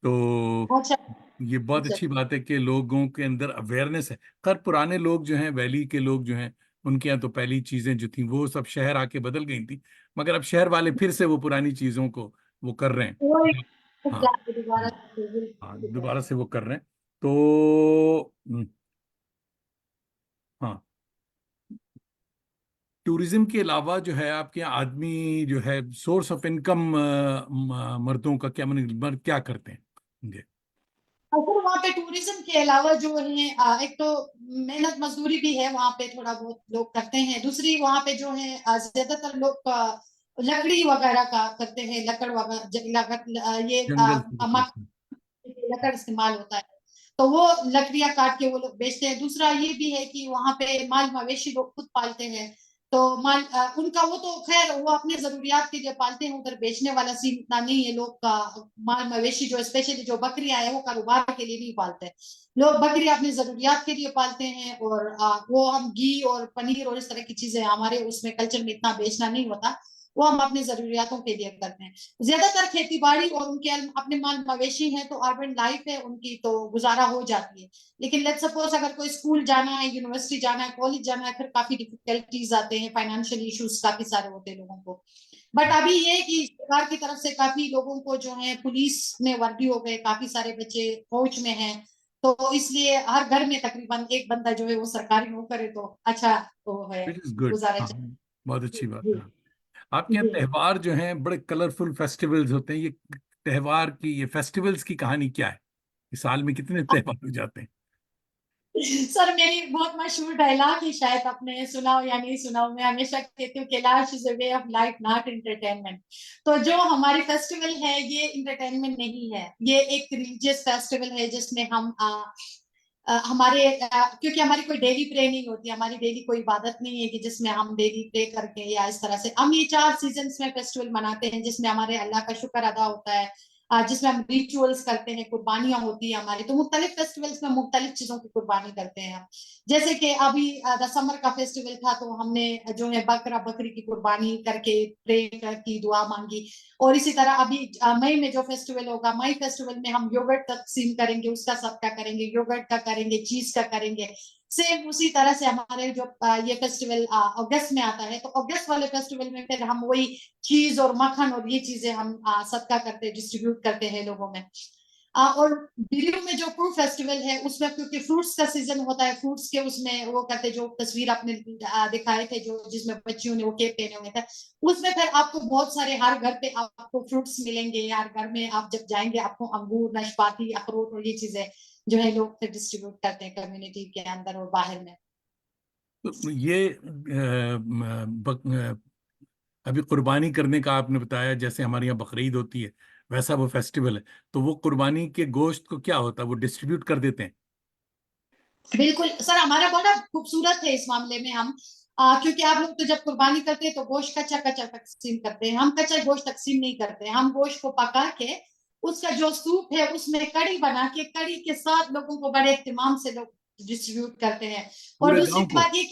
तो अच्छा। ये बहुत अच्छा। अच्छी बात है कि लोगों के अंदर अवेयरनेस है। खैर पुराने लोग जो हैं, वैली के लोग जो हैं, उनके यहाँ तो पहली चीजें जो थी वो सब शहर आके बदल गई थी, मगर अब शहर वाले फिर से वो पुरानी चीजों को वो कर रहे हैं। वो एक हाँ। दोबारा हाँ, बिल्कुल। दोबारा से वो कर रहे हैं। तो हाँ, टूरिज्म के अलावा जो है आपके यहाँ आदमी जो है, सोर्स ऑफ इनकम मर्दों का क्या, मैंने मर्द क्या करते हैं? जी। अगर वहाँ पे टूरिज्म के अलावा जो है एक तो मेहनत मजदूरी भी है वहाँ पे, थोड़ा बहुत लोग करते हैं, दूसरी वहाँ पे जो है ज्यादातर लोग लकड़ी वगैरह का करते हैं, लकड़ वगैरह ये जंगल से निकलते हैं। लकड़ इस्तेमाल होता है, तो वो लकड़ियां काट के वो लोग बेचते हैं। दूसरा ये भी है कि वहां पे माल मवेशी लोग खुद पालते हैं, तो उनका वो तो खैर वो अपने जरूरियात के लिए पालते हैं, उधर बेचने वाला सीन इतना नहीं है लोग का। माल मवेशी जो स्पेशली जो बकरियां है वो कारोबार के लिए नहीं पालते हैं, लोग बकरियां अपनी जरूरियात के लिए पालते हैं, और वो हम घी और पनीर और इस तरह की चीजें हमारे उसमें कल्चर में इतना बेचना नहीं होता, वो हम अपनी जरूरियातों के लिए करते हैं। ज्यादातर खेती बाड़ी और उनके अपने माल मवेशी हैं, तो अर्बन लाइफ है उनकी, तो गुजारा हो जाती है। लेकिन लेट्स सपोज अगर कोई स्कूल जाना है, यूनिवर्सिटी जाना है, कॉलेज जाना है, फिर काफी डिफिकल्टीज आते हैं, फाइनेंशियल इश्यूज काफी सारे होते हैं लोगों को। बट अभी ये है कि सरकार की तरफ से काफी लोगों को जो है पुलिस में वर्दी हो गए, काफी सारे बच्चे फौज में हैं, तो इसलिए हर घर में तकरीबन एक बंदा जो है वो सरकारी नौकर है, तो अच्छा वो है, विच इज गुड। गुजारा हाँ, चल। बहुत जी अच्छी बात जी है। आपके यहाँ जी। त्योहार जो हैं बड़े कलरफुल फेस्टिवल्स होते हैं, ये त्योहार की, ये फेस्टिवल्स की कहानी क्या है? इस साल में कितने त्योहार हो जाते हैं? सर मेरी बहुत मशहूर डायलॉग ही शायद आपने सुना हो या नहीं सुना हो, मैं हमेशा कहती हूँ Kailash is a way of life not entertainment. तो जो हमारी फेस्टिवल है ये इंटरटेनमेंट नहीं है, ये एक रिलीजियस फेस्टिवल है जिसमें हम क्योंकि हमारी कोई डेली प्रे नहीं होती, हमारी डेली कोई इबादत नहीं है कि जिसमें हम डेली प्रे करके या इस तरह से, हम ये 4 सीजन्स में फेस्टिवल मनाते हैं जिसमें हमारे अल्लाह का शुक्र अदा होता है, जिसमें हम रिचुअल्स करते हैं, कुर्बानियां होती है हमारी। तो मुख्तलिफ फेस्टिवल्स में मुख्तलिफ चीजों की कुर्बानी करते हैं हम। जैसे कि अभी दिसंबर का फेस्टिवल था, तो हमने जो है बकरा बकरी की कुर्बानी करके प्रे की, दुआ मांगी। और इसी तरह अभी मई में जो फेस्टिवल होगा, मई फेस्टिवल में हम योगर्ट तकसीम करेंगे, उसका सबका करेंगे, योगर्ट का करेंगे, चीज का करेंगे। सेम उसी तरह से हमारे जो ये फेस्टिवल अगस्त में आता है, तो अगस्त वाले फेस्टिवल में फिर हम वही चीज और मक्खन और ये चीजें हम सदका करते हैं, डिस्ट्रीब्यूट करते हैं लोगों में। और बिलियो में जो फ्रूट फेस्टिवल है, उसमें क्योंकि फ्रूट्स का सीजन होता है, फ्रूट्स के उसमें वो करते, जो तस्वीर आपने दिखाए थे, जो जिसमें बच्चियों ने वो केप पहने हुए थे, उसमें फिर आपको बहुत सारे, हर घर पे आपको फ्रूट्स मिलेंगे, हर घर में आप जब जाएंगे आपको अंगूर, नाशपाती, अखरोट और ये चीजें जो है लोग फिर डिस्ट्रीब्यूट करते हैं कम्युनिटी के अंदर और बाहर में। तो ये अभी कुर्बानी करने का आपने बताया, जैसे हमारे यहाँ बकरीद होती है वैसा वो फेस्टिवल है, तो वो कुर्बानी के गोश्त को क्या होता है, वो डिस्ट्रीब्यूट कर देते हैं? बिल्कुल सर, हमारा बड़ा खूबसूरत है इस मामले में। हम क्योंकि आप लोग तो जब कुर्बानी करते हैं तो गोश्त कच्चा कच्चा तकसीम करते हैं, हम कच्चा गोश्त तकसीम नहीं करते हैं। हम गोश्त को पका के उसका जो सूप है उसमें कड़ी बना के, कड़ी के साथ लोगों को बड़े इत्मीमाम से लोग डिस्ट्रीब्यूट करते हैं। और पूरे दूसरी गांव को? बात ये,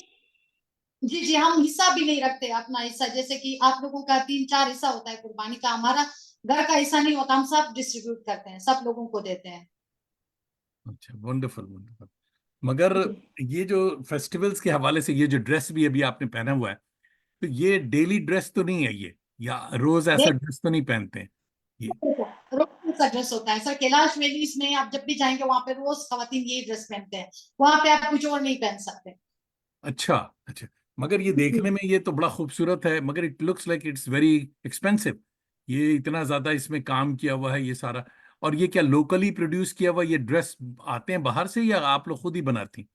जी जी, हम हिस्सा भी नहीं रखते अपना हिस्सा। जैसे कि आप लोगों का 3-4 हिस्सा होता है कुर्बानी का, हमारा घर का हिस्सा नहीं होता, हम सब डिस्ट्रीब्यूट करते हैं, सब लोगों को देते हैं। अच्छा, वंडरफुल वंडरफुल। मगर ये जो फेस्टिवल्स के हवाले से ये जो ड्रेस भी अभी आपने पहना हुआ है, तो ये डेली ड्रेस तो नहीं है ये, या रोज ऐसा ड्रेस तो नहीं पहनते हैं ये? रोज का ड्रेस होता है सर, कैलाश वैलीज में आप जब भी जाएंगे वहां पे रोज खवातीन ये ड्रेस पहनते हैं, वहां पे आप कुछ और नहीं पहन सकते। अच्छा अच्छा। मगर ये देखने में ये तो बड़ा खूबसूरत है, मगर it looks like it's very expensive. ये इतना ज्यादा इसमें काम किया हुआ है ये सारा। और ये क्या लोकली प्रोड्यूस किया हुआ ये ड्रेस आते हैं बाहर से, या आप लोग खुद ही बनाती?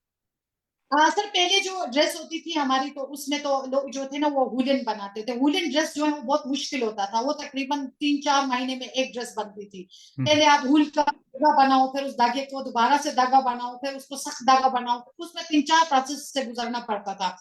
हाँ सर, पहले जो ड्रेस होती थी हमारी, तो उसमें तो लोग जो थे ना वो वुलन बनाते थे। वुलन ड्रेस जो है वो बहुत मुश्किल होता था, वो तकरीबन 3-4 महीने में एक ड्रेस बनती थी। हम्म। पहले आप वूल का धागा बनाओ, फिर उस धागे को दोबारा से धागा बनाओ, फिर उसको सख्त धागा बनाओ, उसमें 3-4 प्रोसेस से गुजरना पड़ता था।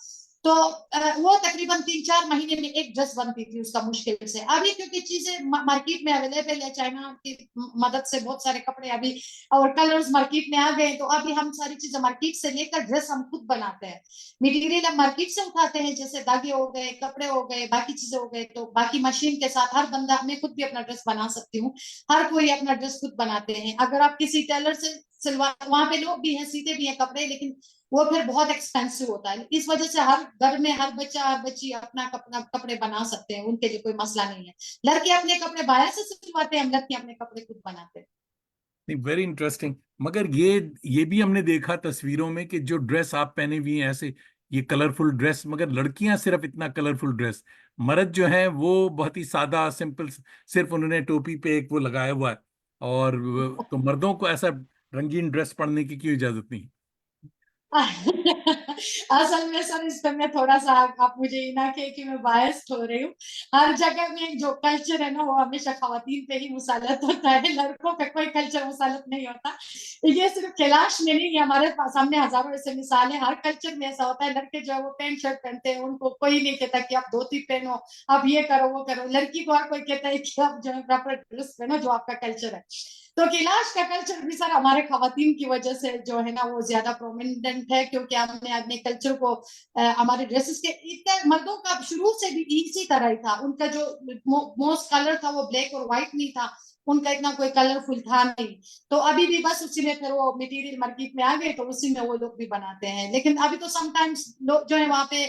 तो वो तकरीबन 3-4 महीने में एक ड्रेस बनती थी उसका, मुश्किल से। अभी क्योंकि चीजें मार्केट में अवेलेबल है, चाइना की मदद से बहुत सारे कपड़े अभी और कलर्स मार्केट में आ गए, तो अभी हम सारी चीजें मार्केट से लेकर ड्रेस हम खुद बनाते हैं। मटेरियल हम मार्केट से उठाते हैं, जैसे धागे हो गए, कपड़े हो गए, बाकी चीजें हो गए, तो बाकी मशीन के साथ हर बंदा, मैं खुद भी अपना ड्रेस बना सकती हूँ, हर कोई अपना ड्रेस खुद बनाते हैं। अगर आप किसी टेलर से सिलवा, वहां पे लोग भी हैं, सीते भी हैं कपड़े, लेकिन वो फिर बहुत एक्सपेंसिव होता है। इस वजह से हर घर में हर बच्चा हर बच्ची अपना कपड़े बना सकते हैं, उनके लिए कोई मसला नहीं है। लड़के अपने कपड़े बाहर से सिलवाते हैं, हम लड़के अपने कपड़े खुद बनाते हैं। नहीं, वेरी इंटरेस्टिंग। मगर ये भी हमने देखा तस्वीरों में कि जो ड्रेस आप पहने हुई हैं ऐसे, ये कलरफुल ड्रेस, मगर लड़कियां सिर्फ इतना कलरफुल ड्रेस, मर्द जो है वो बहुत ही सादा सिंपल, सिर्फ उन्होंने टोपी पे एक वो लगाया हुआ है। और तो मर्दों को ऐसा रंगीन ड्रेस पहनने की क्यों इजाजत नहीं? असल में सर, इस पे मैं थोड़ा सा, आप मुझे ये ना कहे कि मैं बायस्ड हो रही हूँ। हर जगह में जो कल्चर है ना, वो हमेशा खवातीन पे ही मुसलत होता है, लड़कों पे कोई कल्चर मुसलत नहीं होता। ये सिर्फ कैलाश में नहीं, ये हमारे सामने हजारों ऐसे मिसाल है, हर कल्चर में ऐसा होता है। लड़के जो है वो पैंट शर्ट पहनते हैं, उनको कोई नहीं कहता कि आप धोती पहनो, आप ये करो वो करो। लड़की को हर कोई कहता है कि आप जो है प्रॉपर ड्रेस पहनो, जो आपका कल्चर है। तो कैलाश का कल्चर भी सर हमारे खवातीन की वजह से जो है ना वो ज्यादा प्रोमिनेंट है, क्योंकि हमने अपने कल्चर को हमारे ड्रेसेस के, इतना मर्दों का शुरू से भी इसी तरह ही था। उनका जो मोस्ट कलर था वो ब्लैक और व्हाइट नहीं था, उनका इतना कोई कलरफुल था नहीं। तो अभी भी बस उसी में फिर वो मटेरियल मार्केट में आ गए, तो उसी में वो लोग भी बनाते हैं। लेकिन अभी तो समटाइम्स लोग जो है वहाँ पे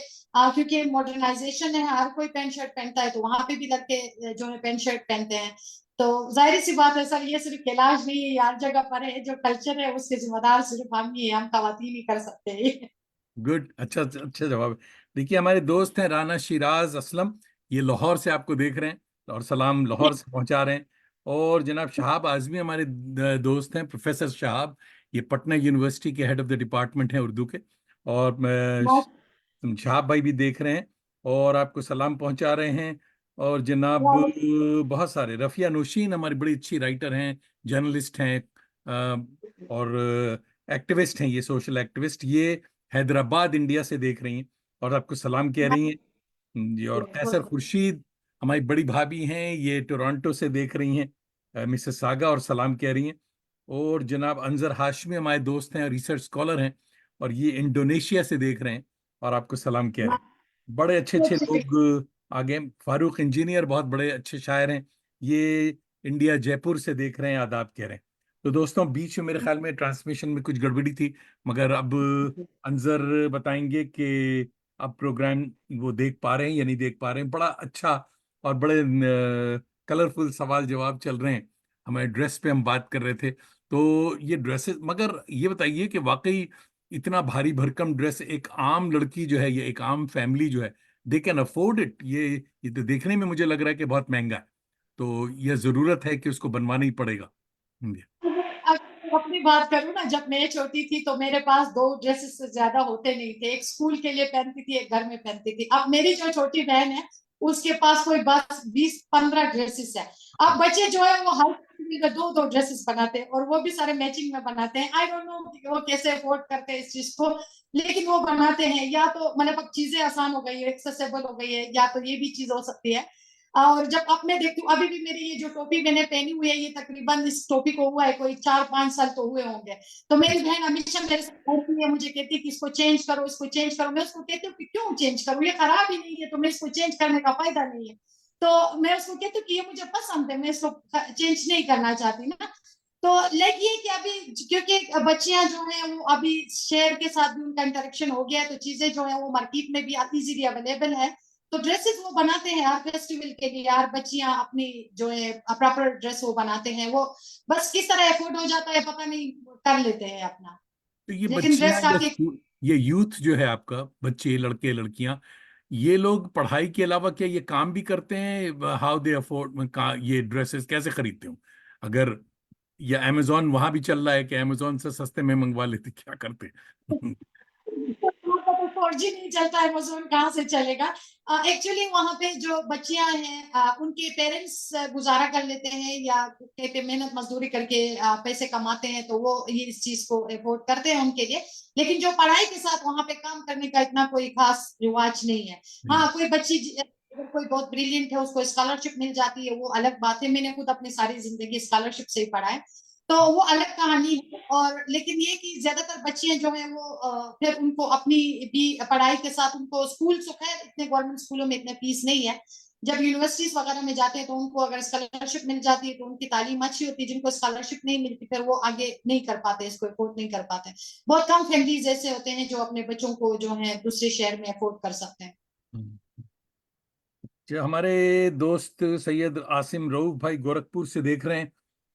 क्योंकि मॉडर्नाइजेशन है, हर कोई पैंट शर्ट पहनता है, तो वहां पे भी लड़के जो है पैंट शर्ट पहनते हैं। तो जाहिर सी बात है सर, ये सिर्फ कैलाश नहीं है, हर जगह पर है। जो कल्चर है उसके जिम्मेदार सिर्फ हम ही हैं, हम खवातीन ही कर सकते हैं। गुड, अच्छा अच्छा जवाब है। देखिए, हमारे दोस्त हैं राना शिराज असलम, ये लाहौर से आपको देख रहे हैं, और सलाम लाहौर से पहुंचा रहे हैं। और जनाब शहाब आजमी हमारे दोस्त हैं, प्रोफेसर शहाब, ये पटना यूनिवर्सिटी के हेड ऑफ द डिपार्टमेंट हैं उर्दू के। और शहाब भाई भी देख रहे हैं और आपको सलाम पहुंचा रहे हैं। और जनाब बहुत सारे, रफिया नौशीन हमारी बड़ी अच्छी राइटर हैं, जर्नलिस्ट हैं, और एक्टिविस्ट हैं, ये सोशल एक्टिविस्ट, ये हैदराबाद इंडिया से देख रही हैं और आपको सलाम कह रही हैं जी। और कैसर खुर्शीद हमारी बड़ी भाभी हैं, ये टोरंटो से देख रही हैं। मिसेस सागा और सलाम कह रही हैं। और जनाब अंजर हाशमी हमारे दोस्त हैं, रिसर्च स्कॉलर हैं, और ये इंडोनेशिया से देख रहे हैं और आपको सलाम कह रहे हैं। बड़े अच्छे अच्छे लोग आगे। फारूक इंजीनियर बहुत बड़े अच्छे शायर हैं, ये इंडिया जयपुर से देख रहे हैं, आदाब कह रहे हैं। तो दोस्तों, बीच में मेरे ख्याल में ट्रांसमिशन में कुछ गड़बड़ी थी, मगर अब अंजर बताएंगे कि अब प्रोग्राम वो देख पा रहे हैं या नहीं देख पा रहे हैं। बड़ा अच्छा और बड़े कलरफुल सवाल जवाब चल रहे हैं। हमारे ड्रेस पे हम बात कर रहे थे, तो ये ड्रेसेस, मगर ये बताइए कि वाकई इतना भारी भरकम ड्रेस एक आम लड़की जो है, ये एक आम फैमिली जो है, दे कैन अफोर्ड इट? ये तो देखने में मुझे लग रहा है कि बहुत महंगा है, तो यह जरूरत है कि उसको बनवाना ही पड़ेगा। हम्म। अगर अपनी बात करूँ ना, जब मैं छोटी थी तो मेरे पास दो ड्रेसेस से ज्यादा होते नहीं थे। एक स्कूल के लिए पहनती थी, एक घर में पहनती थी। अब मेरी जो छोटी बहन है उसके पास कोई 10 20 15 ड्रेसेस है। अब बच्चे जो है वो हर में दो दो ड्रेसेस बनाते हैं, और वो भी सारे मैचिंग में बनाते हैं। आई डोंट नो वो कैसे अफोर्ड करते हैं इस चीज को, लेकिन वो बनाते हैं। या तो मतलब अब चीजें आसान हो गई है, एक्सेसिबल हो गई है, या तो ये भी चीज हो सकती है। और जब अब मैं देखती हूँ, अभी भी मेरी ये जो टोपी मैंने पहनी हुई है, ये तकरीबन इस टोपी को हुआ है कोई 4 5 साल तो हुए होंगे। तो मेरी बहन हमेशा मेरे साथ लड़ती है, मुझे कहती है कि इसको चेंज करो, इसको चेंज करो। मैं उसको कहती हूँ कि क्यों चेंज करूँ, ये खराब ही नहीं है, तो मैं इसको चेंज करने का फायदा नहीं है। तो मैं उसको कहती हूँ कि ये मुझे पसंद है, मैं इसको चेंज नहीं करना चाहती ना। तो लाइक ये कि अभी क्योंकि बच्चियां जो है वो अभी शेयर के साथ भी उनका इंटरेक्शन हो गया है, तो चीजें जो है वो मार्केट में भी इजीली अवेलेबल है। तो ड्रेसेस वो बनाते हैं हर फेस्टिवल के लिए। यार बच्चियां अपनी जो है प्रॉपर ड्रेस वो बनाते हैं, वो बस किस तरह एफोर्ड हो जाता है पता नहीं, कर लेते हैं अपना। तो ये लेकिन बच्चियां ड्रेस या काफी ये यूथ जो है आपका, बच्चे लड़के लड़कियां, ये लोग पढ़ाई के अलावा क्या ये काम भी करते हैं? हाउ दे अफोर्ड ये ड्रेसेस कैसे खरीदते हो? अगर या अमेजोन वहां भी चल रहा है कि अमेजोन से सस्ते में मंगवा लेते, क्या करते? तो 4G नहीं चलता है, अमेजोन कहाँ से चलेगा। एक्चुअली वहां पे जो बच्चियां हैं उनके पेरेंट्स गुजारा कर लेते हैं, या कहते हैं मेहनत मजदूरी करके पैसे कमाते हैं, तो वो ये इस चीज को अफोर्ड करते हैं उनके लिए। लेकिन जो पढ़ाई के साथ वहां पे काम करने का इतना कोई खास रिवाज नहीं है। हाँ, कोई बच्ची अगर कोई बहुत ब्रिलियंट है, उसको स्कॉलरशिप मिल जाती है, वो अलग बात है। मैंने खुद अपनी सारी जिंदगी स्कॉलरशिप से ही पढ़ा है, तो वो अलग कहानी है। और लेकिन ये कि ज्यादातर बच्चियां जो है वो फिर उनको अपनी भी पढ़ाई के साथ उनको स्कूल तो खैर इतने गवर्नमेंट स्कूलों में इतने फीस नहीं है। जब यूनिवर्सिटीज वगैरह में जाते हैं तो उनको अगर स्कॉलरशिप मिल जाती है तो उनकी तालीम अच्छी होती है। जिनको स्कॉलरशिप नहीं मिलती फिर वो आगे नहीं कर पाते, इसको अफोर्ड नहीं कर पाते। बहुत कम फैमिलीज ऐसे होते हैं जो अपने बच्चों को जो है दूसरे शहर में अफोर्ड कर सकते हैं। जो हमारे दोस्त सैयद आसिम रऊफ भाई गोरखपुर से देख रहे हैं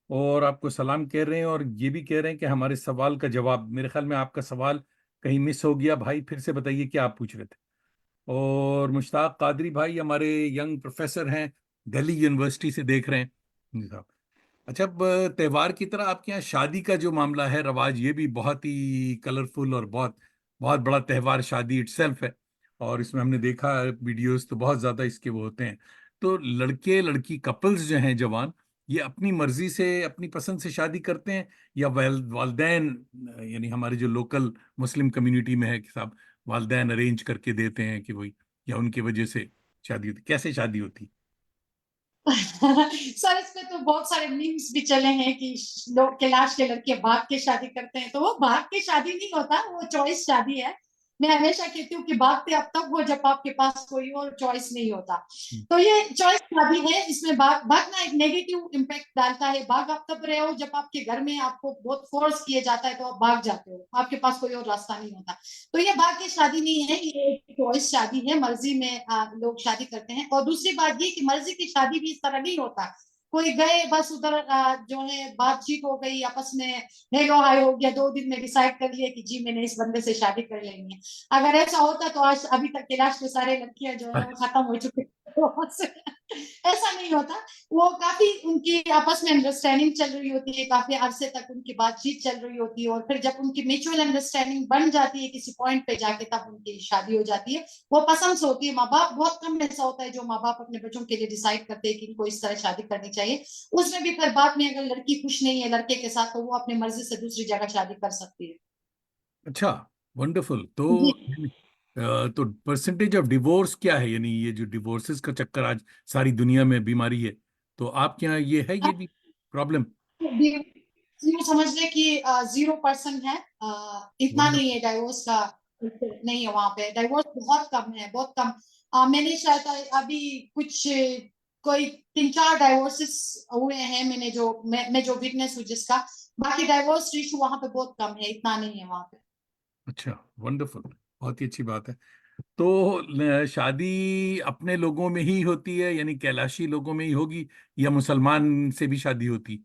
और आपको सलाम कह रहे हैं, और ये भी कह रहे हैं कि हमारे सवाल का जवाब, मेरे ख्याल में आपका सवाल कहीं मिस हो गया भाई, फिर से बताइए क्या आप पूछ रहे थे। और मुश्ताक कादरी भाई हमारे यंग प्रोफेसर हैं, दिल्ली यूनिवर्सिटी से देख रहे हैं। जी साहब। अच्छा, अब त्योहार की तरह आपके यहाँ शादी का जो मामला है, रवाज, ये भी बहुत ही कलरफुल और बहुत बहुत बड़ा त्योहार शादी इटसेल्फ है। और इसमें हमने देखा वीडियोस, तो बहुत ज्यादा इसके वो होते हैं। तो लड़के लड़की कपल्स जो हैं जवान, ये अपनी मर्जी से अपनी पसंद से शादी करते हैं, या वालदैन, यानी हमारे जो लोकल मुस्लिम कम्युनिटी में है कि साहब वालदैन अरेंज करके देते हैं कि वही, या उनकी वजह से शादी होती, कैसे शादी होती? सर इस पे तो बहुत सारे मीम्स भी चले हैं कि लोग कैलाश के लड़के भाग के शादी करते हैं। तो वो भाग के शादी नहीं होता, वो चॉइस शादी है। मैं हमेशा कहती हूँ कि भागते अब तब हो जब आपके पास कोई और चॉइस नहीं होता। तो ये चॉइस शादी है, इसमें भागना एक नेगेटिव इम्पैक्ट डालता है। भाग आप तब रहे हो जब आपके घर में आपको बहुत फोर्स किया जाता है, तो आप भाग जाते हो, आपके पास कोई और रास्ता नहीं होता। तो ये भाग की शादी नहीं है, ये चॉइस शादी है। मर्जी में लोग शादी करते हैं। और दूसरी बात ये कि मर्जी की शादी भी इस तरह नहीं होता। कोई गए बस उधर जो है बातचीत हो गई आपस में, हेलो हाय हो गया, 2 दिन में डिसाइड कर लिया कि जी मैंने इस बंदे से शादी कर लेनी है। अगर ऐसा होता तो आज अभी तक कैलाश के सारे लड़कियां जो है वो खत्म हो चुके ऐसा नहीं होता। वो काफी उनकी आपस में अंडरस्टैंडिंग चल रही होती है, काफी अरसे तक उनकी बातचीत चल रही होती है, और फिर जब उनकी म्यूचुअल अंडरस्टैंडिंग बन जाती है किसी पॉइंट पे जाके, तब उनकी शादी हो जाती है। वो पसंद से होती है। माँ बाप बहुत कम ऐसा होता है जो माँ बाप अपने बच्चों के लिए डिसाइड करते हैं कि इनको इस तरह शादी करनी चाहिए। उसमें भी फिर बाद में अगर लड़की खुश नहीं है लड़के के साथ, तो वो अपनी मर्जी से दूसरी जगह शादी कर सकती है। अच्छा, वंडरफुल। जी। तो परसेंटेज ऑफ डिवोर्स क्या है, यानी ये जो डिवोर्सेस का चक्कर आज सारी दुनिया में बीमारी है, तो आपके यहाँ ये है, ये भी प्रॉब्लम? यूँ समझ ले कि 0% है, इतना नहीं है डाइवोर्स का, नहीं है वहां पे, डाइवोर्स बहुत कम है, बहुत कम। मैंने शायद अभी कुछ कोई 3-4 डाइवोर्सेस हुए हैं, मैं जो विटनेस हूँ जिसका, बाकी डाइवोर्स रेशियो वहां पे बहुत कम है, इतना नहीं है वहां पे। अच्छा, वंडरफुल, बहुत ही अच्छी बात है। तो शादी अपने लोगों में ही होती है, यानी कैलाशी लोगों में ही होगी, या मुसलमान से भी शादी होती?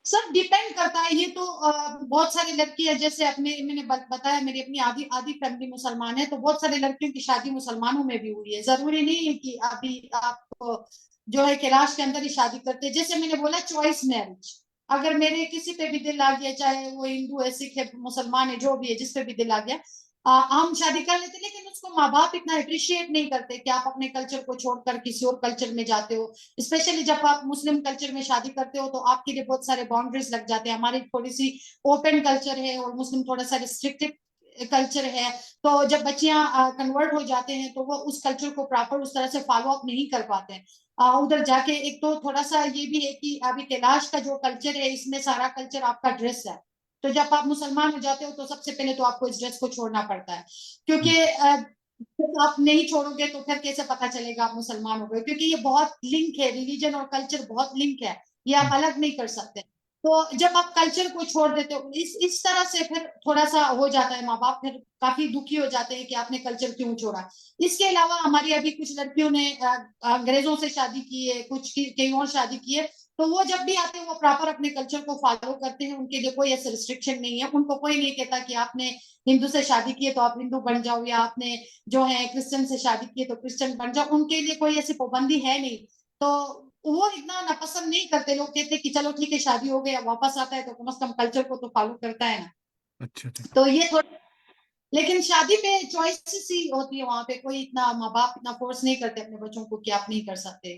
सब डिपेंड करता है, ये तो बहुत सारी लड़कियां, जैसे अपने मैंने बताया, मेरी अपनी आधी आधी फैमिली मुसलमान है, तो बहुत सारी लड़कियों की शादी मुसलमानों में भी हुई है। जरूरी नहीं है कि अभी आप जो है कैलाश के अंदर ही शादी करते हैं। जैसे मैंने बोला, चॉइस मैरिज, अगर मेरे किसी पे भी दिल आ गया, चाहे वो हिंदू है, सिख है, मुसलमान है, जो भी है, जिस पे भी दिल आ गया, हम शादी कर लेते। लेकिन उसको माँ बाप इतना अप्रिशिएट नहीं करते कि आप अपने कल्चर को छोड़कर किसी और कल्चर में जाते हो। स्पेशली जब आप मुस्लिम कल्चर में शादी करते हो तो आपके लिए बहुत सारे बाउंड्रीज लग जाते हैं। हमारी थोड़ी सी ओपन कल्चर है और मुस्लिम थोड़ा सा रिस्ट्रिक्टेड कल्चर है। तो जब बच्चियां कन्वर्ट हो जाते हैं तो वो उस कल्चर को प्रॉपर उस तरह से फॉलो अप नहीं कर पाते हैं। उधर जाके एक तो थोड़ा सा ये भी है कि अभी कैलाश का जो कल्चर है, इसमें सारा कल्चर आपका ड्रेस है। तो जब आप मुसलमान हो जाते हो तो सबसे पहले तो आपको इस ड्रेस को छोड़ना पड़ता है, क्योंकि तो आप नहीं छोड़ोगे तो फिर कैसे पता चलेगा आप मुसलमान हो गए, क्योंकि ये बहुत लिंक है, रिलीजन और कल्चर बहुत लिंक है, ये आप अलग नहीं कर सकते। तो जब आप कल्चर को छोड़ देते हो इस तरह से, फिर थोड़ा सा हो जाता है, माँ बाप फिर काफी दुखी हो जाते हैं कि आपने कल्चर क्यों छोड़ा। इसके अलावा हमारी अभी कुछ लड़कियों ने अंग्रेजों से शादी की है, कुछ की कहीं और शादी की है, तो वो जब भी आते हैं वो प्रॉपर अपने कल्चर को फॉलो करते हैं, उनके लिए कोई ऐसे रिस्ट्रिक्शन नहीं है। उनको कोई नहीं कहता कि आपने हिंदू से शादी की है तो आप हिंदू बन जाओ, या आपने जो है क्रिश्चियन से शादी की है तो क्रिश्चियन बन जाओ, उनके लिए कोई ऐसी पाबंदी है नहीं। तो वो इतना नापसंद नहीं करते, लोग कहते कि चलो ठीक है शादी हो गई, अब वापस आता है तो कम से कम कल्चर को तो फॉलो करता है ना। अच्छा अच्छा। तो ये थोड़ा, लेकिन शादी पे चॉइसेस ही होती है, वहां पे कोई इतना माँ बाप इतना फोर्स नहीं करते अपने बच्चों को कि आप नहीं कर सकते।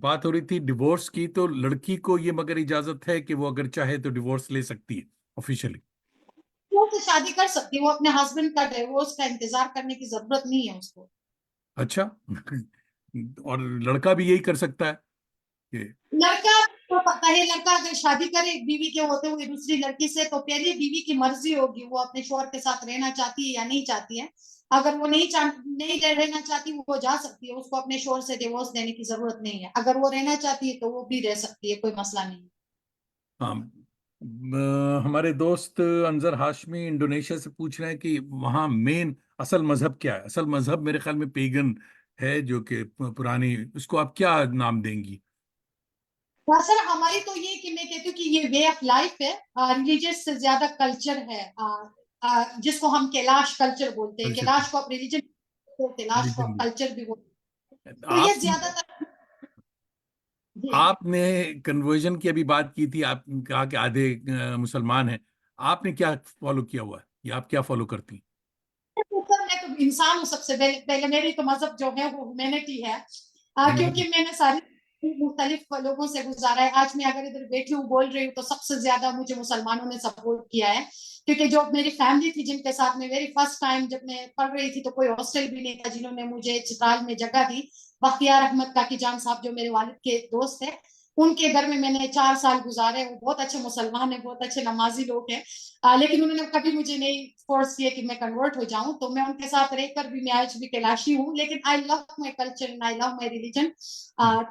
बात हो रही थी डिवोर्स की, तो लड़की को ये मगर इजाजत है कि वो अगर चाहे तो डिवोर्स ले सकती है ऑफिशियली? वो तो शादी कर सकती है, वो अपने हस्बैंड का डिवोर्स का इंतजार करने की जरूरत नहीं है उसको। अच्छा। और लड़का भी यही कर सकता है कि? लड़का तो पता है, लड़का अगर शादी करे एक बीवी के होते हुए दूसरी लड़की से, तो पहले बीवी की मर्जी होगी वो अपने शौहर के साथ रहना चाहती है या नहीं चाहती है। अगर वो नहीं रहना चाहती, वो जा सकती है, उसको अपने शौहर से डिवोर्स देने की जरूरत नहीं है। अगर वो रहना चाहती है तो वो भी रह सकती है, कोई मसला नहीं। हाँ। हमारे दोस्त अंजर हाशमी इंडोनेशिया से पूछ रहे हैं कि वहाँ मेन असल मजहब क्या है। असल मजहब मेरे ख्याल में पेगन है, जो कि पुरानी, उसको आप क्या नाम देंगी? सर हमारी तो ये कि मैं कहती हूँ कि ये वे ऑफ लाइफ है, रिलीजियस से ज्यादा कल्चर है। जिसको हम कैलाश कल्चर बोलते हैं, कल्चर, कैलाश को आप रिलीजन, तो कैलाश को आप रिलीजन। कल्चर भी बोलते हैं। तो ये आप ज्यादातर जी। आपने कन्वर्जन की अभी बात की थी, आप कहा कि आधे मुसलमान हैं। आपने क्या फॉलो किया हुआ है, या आप क्या फॉलो करती? सर मैं तो इंसान हूँ, सबसे पहले पहले मेरी तो मजहब जो है वो ह्यूमैनिटी है। क्योंकि मैंने सारी मुख्तलिफ लोगों से गुजारा है। आज मैं अगर इधर बैठी हूँ बोल रही हूँ तो सबसे ज्यादा मुझे मुसलमानों ने सपोर्ट किया है, क्योंकि जो मेरी फैमिली थी जिनके साथ में वेरी फर्स्ट टाइम जब मैं पढ़ रही थी, तो कोई हॉस्टल भी नहीं था, जिन्होंने मुझे चित्राल में जगह दी। बख्तियार अहमद काकी जान साहब जो मेरे वालिद के दोस्त थे, उनके घर में मैंने 4 साल गुजारे। वो बहुत अच्छे मुसलमान है, बहुत अच्छे नमाजी लोग हैं। लेकिन उन्होंने कभी मुझे नहीं फोर्स किया कि मैं कन्वर्ट हो जाऊं, तो मैं उनके साथ रहकर भी मैं आज भी कैलाशी हूँ। लेकिन I love my culture and I love my religion.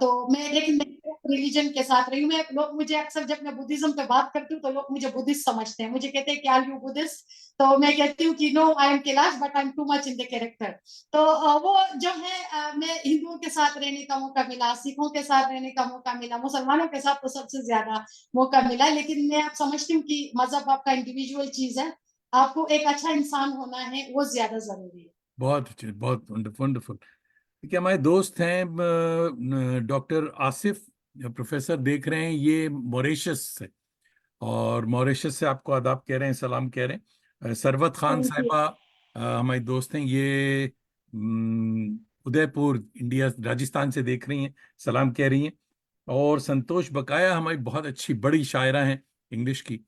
तो मैं, लेकिन मैं रिलीजन के साथ रही हूँ। मैं, लोग मुझे अक्सर जब मैं बुद्धिज्म पे बात करती हूँ तो लोग मुझे बुद्धिस्ट समझते हैं, मुझे कहते हैं कि आर यू बुद्धिस्ट, तो मैं कहती हूँ कि no I am Kailash but I am too much in the character. तो वो जो है, मैं हिंदुओं के साथ रहने का मौका मिला, सिखों के साथ रहने का मौका मिला, मुसलमानों के साथ तो सबसे ज्यादा मौका मिला। लेकिन मैं आप समझती हूँ कि मजहब आपका इंडिविजुअल चीज है, आपको एक अच्छा इंसान होना है, वो ज्यादा जरूरी है। बहुत अच्छे, बहुत वंडरफुल। देखिए, हमारे दोस्त हैं डॉक्टर आसिफ, प्रोफेसर देख रहे हैं, ये मॉरिशस से, और मॉरिशस से आपको आदाब कह रहे हैं, सलाम कह रहे हैं। Sarwat Khan thank you. साहिबा हमारी दोस्त हैं, ये उदयपुर इंडिया राजस्थान से देख रही हैं, सलाम कह रही हैं। और संतोष बकाया हमारी बहुत अच्छी बड़ी शायरा हैं इंग्लिश की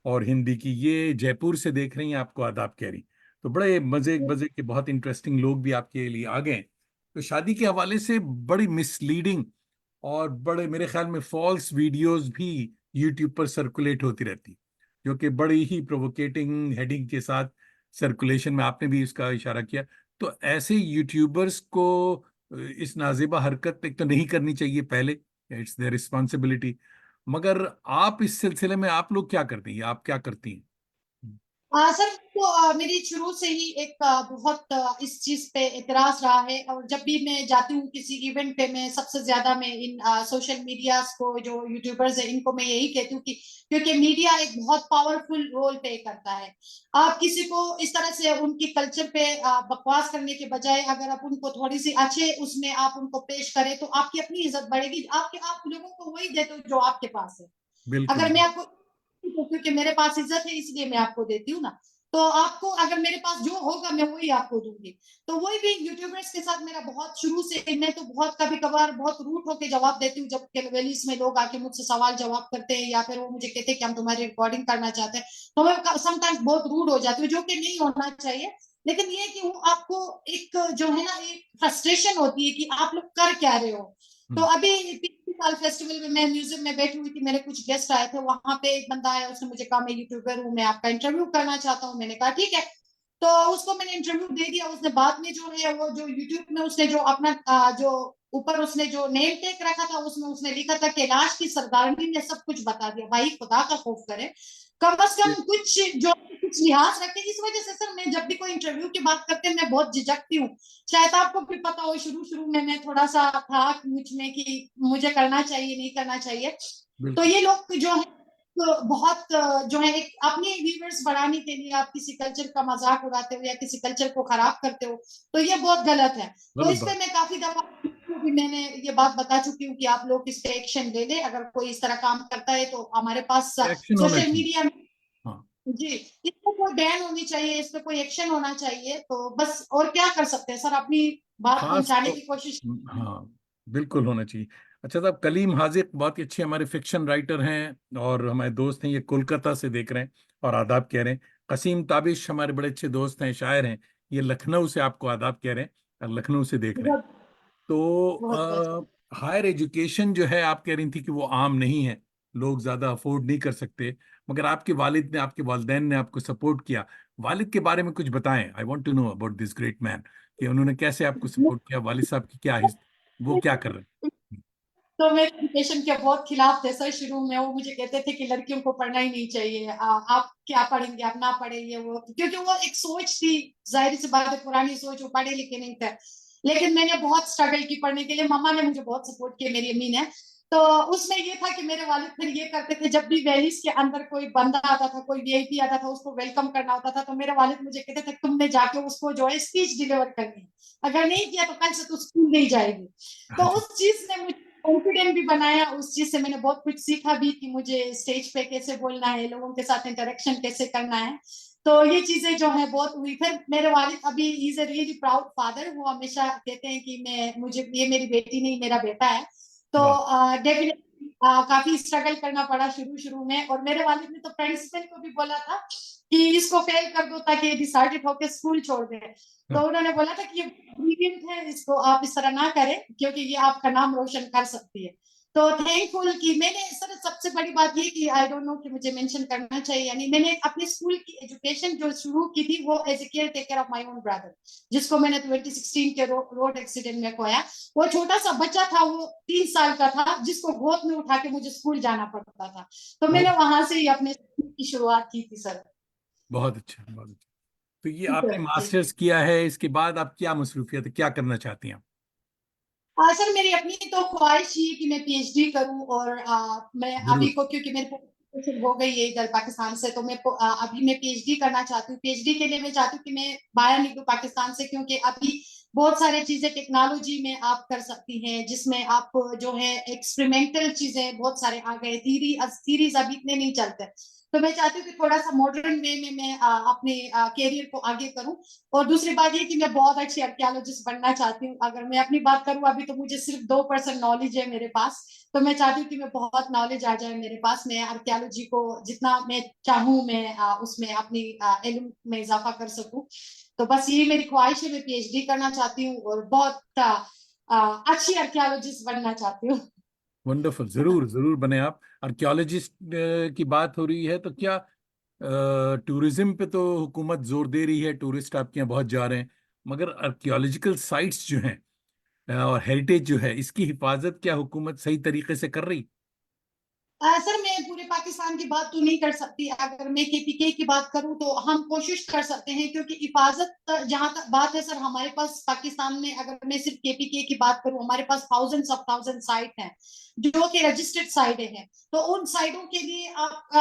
और हिंदी की, ये जयपुर से देख रही हैं, आपको आदाब कह रही। तो बड़े मजे मजे के बहुत इंटरेस्टिंग लोग भी आपके लिए आ गए हैं। तो शादी के हवाले से बड़ी मिसलीडिंग और बड़े मेरे ख्याल में फॉल्स वीडियोस भी यूट्यूब पर सर्कुलेट होती रहती, जो कि बड़ी ही प्रोवोकेटिंग हेडिंग के साथ सर्कुलेशन में, आपने भी इसका इशारा किया। तो ऐसे यूट्यूबर्स को इस नाजेबा हरकत एक तो नहीं करनी चाहिए पहले, इट्स देयर रिस्पॉन्सिबिलिटी। मगर आप इस सिलसिले में आप लोग क्या करती हैं, आप क्या करती हैं? सर तो मेरी शुरू से ही एक बहुत इस चीज पे इतराज रहा है, और जब भी मैं जाती हूँ किसी इवेंट पे, मैं सबसे ज्यादा मैं इन सोशल मीडिया को, जो यूट्यूबर्स है, इनको मैं यही कहती हूँ कि क्योंकि मीडिया एक बहुत पावरफुल रोल प्ले करता है। आप किसी को इस तरह से उनकी कल्चर पे बकवास करने के बजाय अगर आप उनको थोड़ी सी अच्छे उसमें आप उनको पेश करें, तो आपकी अपनी इज्जत बढ़ेगी। आप लोगों को वही देते हो जो आपके पास है। बिल्कुल। अगर मैं आपको, क्योंकि मेरे पास इज्जत है इसलिए मैं आपको देती हूँ ना, तो आपको अगर मेरे पास जो होगा मैं वही आपको दूंगी। तो वही भी यूट्यूबर्स के साथ मेरा बहुत शुरू से, मैं तो बहुत कभी कभार बहुत रूट होके जवाब देती हूँ, जब वेलीज में लोग आके मुझसे सवाल जवाब करते हैं या फिर वो मुझे कहते हैं कि हम तुम्हारी रिकॉर्डिंग करना चाहते हैं, तो मैं समटाइम्स बहुत रूड हो जाती हूँ, जो कि नहीं होना चाहिए। लेकिन ये कि वो आपको एक जो है ना, एक फ्रस्ट्रेशन होती है कि आप लोग कर क्या रहे हो। तो हम्म। अभी पिछले साल फेस्टिवल में मैं म्यूजियम में बैठी हुई थी, मेरे कुछ गेस्ट आए थे, वहां पे एक बंदा आया, उसने मुझे कहा मैं यूट्यूबर हूँ, मैं आपका इंटरव्यू करना चाहता हूँ। मैंने कहा ठीक है। तो उसको मैंने इंटरव्यू दे दिया। उसने बाद में जो है वो जो यूट्यूब में उसने जो अपना जो ऊपर उसने जो नेम टेक रखा था, उसमें उसने लिखा था कैलाश की सरदारनी ने सब कुछ बता दिया। भाई खुदा का खौफ करे, कम से कम कुछ जो कुछ लिहाज रखे। इस वजह से सर मैं जब भी कोई इंटरव्यू की बात करते हैं मैं बहुत झिझकती हूँ। शायद आपको भी पता हो, शुरू शुरू में मैं थोड़ा सा था मुझ में कि मुझे करना चाहिए नहीं करना चाहिए। तो बिल्कुल। ये लोग जो है तो बहुत जो है एक अपने व्यूवर्स बढ़ाने के लिए आप किसी कल्चर का मजाक उड़ाते हो या किसी कल्चर को खराब करते हो, तो ये बहुत गलत है। तो गलत इस पे बात। मैं काफी दफा भी मैंने ये बात बता चुकी हूँ कि आप लोग इस पे एक्शन ले ले। अगर कोई इस तरह काम करता है तो हमारे पास एक्शन होना सोशल चाहिए। मीडिया में, हाँ। जी, इस पे कोई बैन होनी चाहिए, इस पे कोई एक्शन होना चाहिए। तो बस और क्या कर सकते हैं सर, अपनी बात खास पहुंचाने तो, की कोशिश। हाँ, बिल्कुल होना चाहिए। अच्छा साहब, कलीम हाजिक बहुत ही अच्छे हमारे फिक्शन राइटर हैं और हमारे दोस्त हैं, ये कोलकाता से देख रहे हैं और आदाब कह रहे हैं। कसीम ताबिश हमारे बड़े अच्छे दोस्त हैं, शायर हैं, ये लखनऊ से आपको आदाब कह रहे हैं और लखनऊ से देख रहे हैं। बहुत बहुत बहुत तो हायर एजुकेशन जो है, आप कह रही थी कि वो आम नहीं है, लोग ज़्यादा अफोर्ड नहीं कर सकते, मगर आपके वालिद ने, आपके वालिदैन ने आपको सपोर्ट किया। वालिद के बारे में कुछ बताएं, I want to know about this great man, कि उन्होंने कैसे आपको सपोर्ट किया, वालिद साहब की क्या वो क्या कर रहे हैं? तो मैं एजुकेशन के बहुत खिलाफ थे सर। शुरू में वो मुझे कहते थे कि लड़कियों को पढ़ना ही नहीं चाहिए, आप क्या पढ़ेंगे, आप ना पढ़ेंगे। वो क्योंकि वो एक सोच थी, जाहिर सी बात है, पुरानी सोच, वो पढ़े लिखे नहीं थे। लेकिन मैंने बहुत स्ट्रगल की पढ़ने के लिए, मम्मा ने मुझे बहुत सपोर्ट किया, मेरी अम्मी ने। तो उसमें ये था कि मेरे वालिद फिर ये करते थे, जब भी वैलीज के अंदर कोई बंदा आता था, कोई वीआईपी आता था, उसको वेलकम करना होता था, तो मेरे वालिद मुझे कहते थे तुमने जाके उसको जो है स्पीच डिलीवर करनी है, अगर नहीं किया तो कल से तू स्कूल नहीं जाएगी। तो अच्छा। उस चीज ने मुझे कॉन्फिडेंट भी बनाया, उस चीज से मैंने बहुत कुछ सीखा भी कि मुझे स्टेज पे कैसे बोलना है, लोगों के साथ इंटरेक्शन कैसे करना है। तो ये चीजें जो है बहुत हुई। फिर मेरे वालिद अभी is a really proud father, वो हमेशा कहते हैं कि मैं, मुझे ये मेरी बेटी नहीं मेरा बेटा है। तो वाह। डेफिनेटली काफी स्ट्रगल करना पड़ा शुरू शुरू में। और मेरे वालिद ने तो प्रिंसिपल को भी बोला था कि इसको फेल कर दो ताकि डिसहार्टेड होकर स्कूल छोड़ दे। हाँ। तो उन्होंने बोला था कि ये ब्रिलियंट है, इसको आप इस तरह ना करें क्योंकि ये आपका नाम रोशन कर सकती है। तो थैंकफुल कि मैंने सर, सबसे बड़ी बात ये कि आई डोंट नो कि मुझे मेंशन करना चाहिए यानी, मैंने अपने स्कूल की एजुकेशन जो शुरू की थी वो as a caretaker of my own brother, जिसको मैंने 2016 के रोड एक्सीडेंट में खोया। वो छोटा सा बच्चा था, वो 3 साल का था, जिसको गोद में उठा के मुझे स्कूल जाना पड़ता था। तो मैंने बहुत वहां से ही अपने स्कूल की शुरुआत की थी सर। बहुत अच्छा, बहुत अच्छा। तो ये आपने जी मास्टर्स किया है, इसके बाद आप क्या मसरूफियत है, क्या करना चाहती हैं आप? सर मेरी अपनी तो ख्वाहिश ये कि मैं पीएचडी करूं। और मैं अभी जरूर। को, क्योंकि मेरे को हो गई है इधर पाकिस्तान से, तो मैं अभी मैं पीएचडी करना चाहती हूँ। पीएचडी के लिए मैं चाहती हूँ कि मैं बाहर निकलूं पाकिस्तान से, क्योंकि अभी बहुत सारी चीजें टेक्नोलॉजी में आप कर सकती हैं, जिसमें आप जो है एक्सपेरिमेंटल चीजें बहुत सारे आ गए, थीरीज अभी इतने नहीं चलते। तो मैं चाहती हूँ कि थोड़ा सा मॉडर्न वे में मैं अपने कैरियर को आगे करूं। और दूसरी बात ये कि मैं बहुत अच्छी आर्कियोलॉजिस्ट बनना चाहती हूँ। अगर मैं अपनी बात करूँ, अभी तो मुझे सिर्फ 2% नॉलेज है मेरे पास। तो मैं चाहती हूँ कि मैं बहुत नॉलेज आ जाए मेरे पास, मैं आर्कियोलॉजी को जितना मैं चाहूँ मैं उसमें अपनी इल्म में इजाफा कर सकूँ। तो बस यही मेरी ख्वाहिश है, मैं पीएचडी करना चाहती हूँ और बहुत अच्छी आर्कियोलॉजिस्ट बनना चाहती हूँ। वंडरफुल, जरूर जरूर बने आप। आर्कियोलॉजिस्ट की बात हो रही है तो क्या टूरिज्म पे तो हुकूमत जोर दे रही है, टूरिस्ट आपके यहाँ बहुत जा रहे हैं, मगर आर्कियोलॉजिकल साइट्स जो हैं और हेरिटेज जो है, इसकी हिफाजत क्या हुकूमत सही तरीके से कर रही? सर मैं पूरे पाकिस्तान की बात तो नहीं कर सकती। अगर मैं केपीके की बात करूं तो हम कोशिश कर सकते हैं, क्योंकि हिफाजत जहां तक बात है सर, हमारे पास पाकिस्तान में, अगर मैं सिर्फ केपीके की बात करूं, हमारे पास थाउजेंड्स ऑफ थाउजेंड साइट हैं जो कि रजिस्टर्ड साइटें हैं। तो उन साइटों के लिए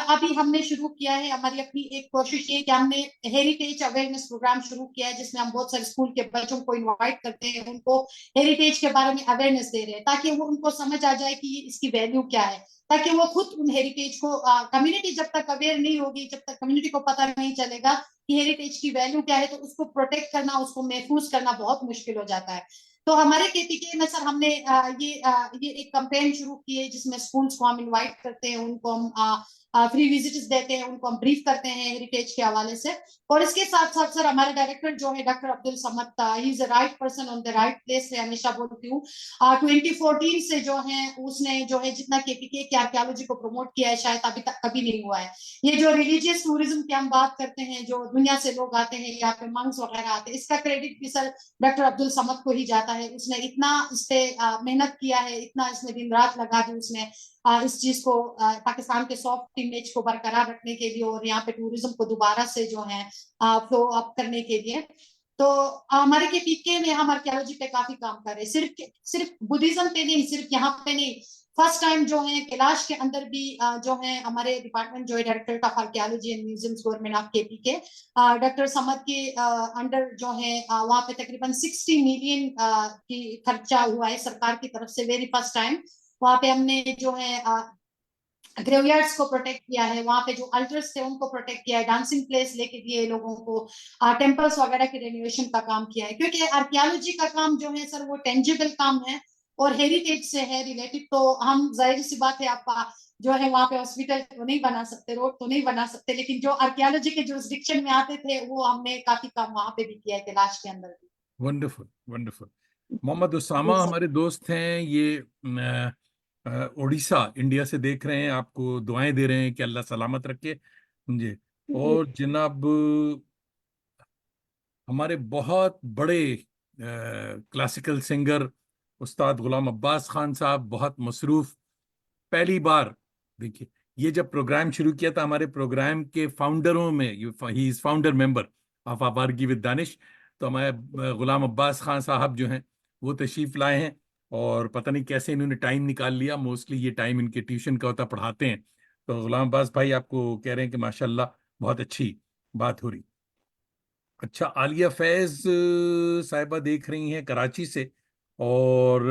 अभी हमने शुरू किया है, हमारी अपनी एक कोशिश ये कि हमने हेरिटेज अवेयरनेस प्रोग्राम शुरू किया है, जिसमें हम बहुत सारे स्कूल के बच्चों को इन्वाइट करते हैं, उनको हेरिटेज के बारे में अवेयरनेस दे रहे हैं, ताकि वो उनको समझ आ जाए कि इसकी वैल्यू क्या है, ताकि वो खुद उन हेरिटेज को, कम्युनिटी जब तक अवेयर नहीं होगी, जब तक कम्युनिटी को पता नहीं चलेगा कि हेरिटेज की वैल्यू क्या है, तो उसको प्रोटेक्ट करना, उसको महफूज करना बहुत मुश्किल हो जाता है। तो हमारे केपीके में सर हमने ये एक कैंपेन शुरू की है, जिसमें स्कूल्स को हम इनवाइट करते हैं, उनको हम फ्री विजिट्स देते हैं, उनको हम ब्रीफ करते हैं हेरिटेज के हवाले से। और इसके साथ साथ सर हमारे डायरेक्टर जो है doctor Abdul Samad, he is the right person on the right place, से हमेशा बोलती हूँ। 2014 से जो है उसने जो है जितना केपीके की आर्कियोलॉजी को प्रमोट किया है, शायद अभी तक कभी नहीं हुआ है। ये जो रिलीजियस टूरिज्म की हम बात करते हैं, जो दुनिया से लोग आते हैं यहाँ पे, मंग्स वगैरह आते हैं, इसका क्रेडिट भी सर डॉक्टर अब्दुल समद को ही जाता है। उसने इतना इस पे मेहनत किया है, इतना इसमें दिन रात लगा दी उसने इस चीज को, पाकिस्तान के सॉफ्ट इमेज को बरकरार रखने के लिए, और यहाँ पे टूरिज्म को दोबारा से जो है फ्लो अप करने के लिए। तो हमारे के पीके में हम आर्कियोलॉजी पे काफी काम कर रहे हैं, सिर्फ बुद्धिज्म पे नहीं, सिर्फ यहाँ पे नहीं। फर्स्ट टाइम जो है कैलाश के अंदर भी जो है हमारे डिपार्टमेंट जो है directorate of archaeology and museums government of KPK, doctor Samad के अंडर जो है वहां पे तकरीबन 60 मिलियन की खर्चा हुआ है सरकार की तरफ से, वेरी फर्स्ट टाइम। वहां पे हमने जो है ग्रेवयार्ड्स को प्रोटेक्ट किया है, वहां पे जो अल्टर्स थे उनको प्रोटेक्ट किया है, डांसिंग प्लेस लेके दिए लोगों को, टेम्पल्स वगैरह के रेनोवेशन का काम किया है। क्योंकि आर्कियोलॉजी का काम जो है सर वो टेंजिबल काम है और हेरिटेज से है रिलेटेड। तो हम, जाहिर सी बात है, आप जो है वहां पे हॉस्पिटल तो नहीं बना सकते, रोड तो नहीं बना सकते, लेकिन जो आर्कियोलॉजी के जुरिस्डिक्शन में आते थे वो हमने काफी काम वहां पे भी किया है, कैलाश के अंदर भी। Wonderful, wonderful. Mohammad ji Usama sir. हमारे दोस्त हैं, ये उड़ीसा, इंडिया से देख रहे हैं, आपको दुआएं दे रहे हैं कि अल्लाह सलामत रखे जी। और जनाब हमारे बहुत बड़े क्लासिकल सिंगर उस्ताद गुलाम अब्बास खान साहब, बहुत मसरूफ। पहली बार देखिए, ये जब प्रोग्राम शुरू किया था, हमारे प्रोग्राम के फाउंडरों में he is founder member of आबारगी विद दानिश। तो हमारे गुलाम अब्बास खान साहब जो हैं वो तशरीफ लाए हैं, और पता नहीं कैसे इन्होंने टाइम निकाल लिया, मोस्टली ये टाइम इनके ट्यूशन का होता, पढ़ाते हैं। तो गुलाम अब्बास भाई आपको कह रहे हैं कि माशाल्लाह बहुत अच्छी बात हो रही। अच्छा, आलिया फैज साहिबा देख रही हैं कराची से, और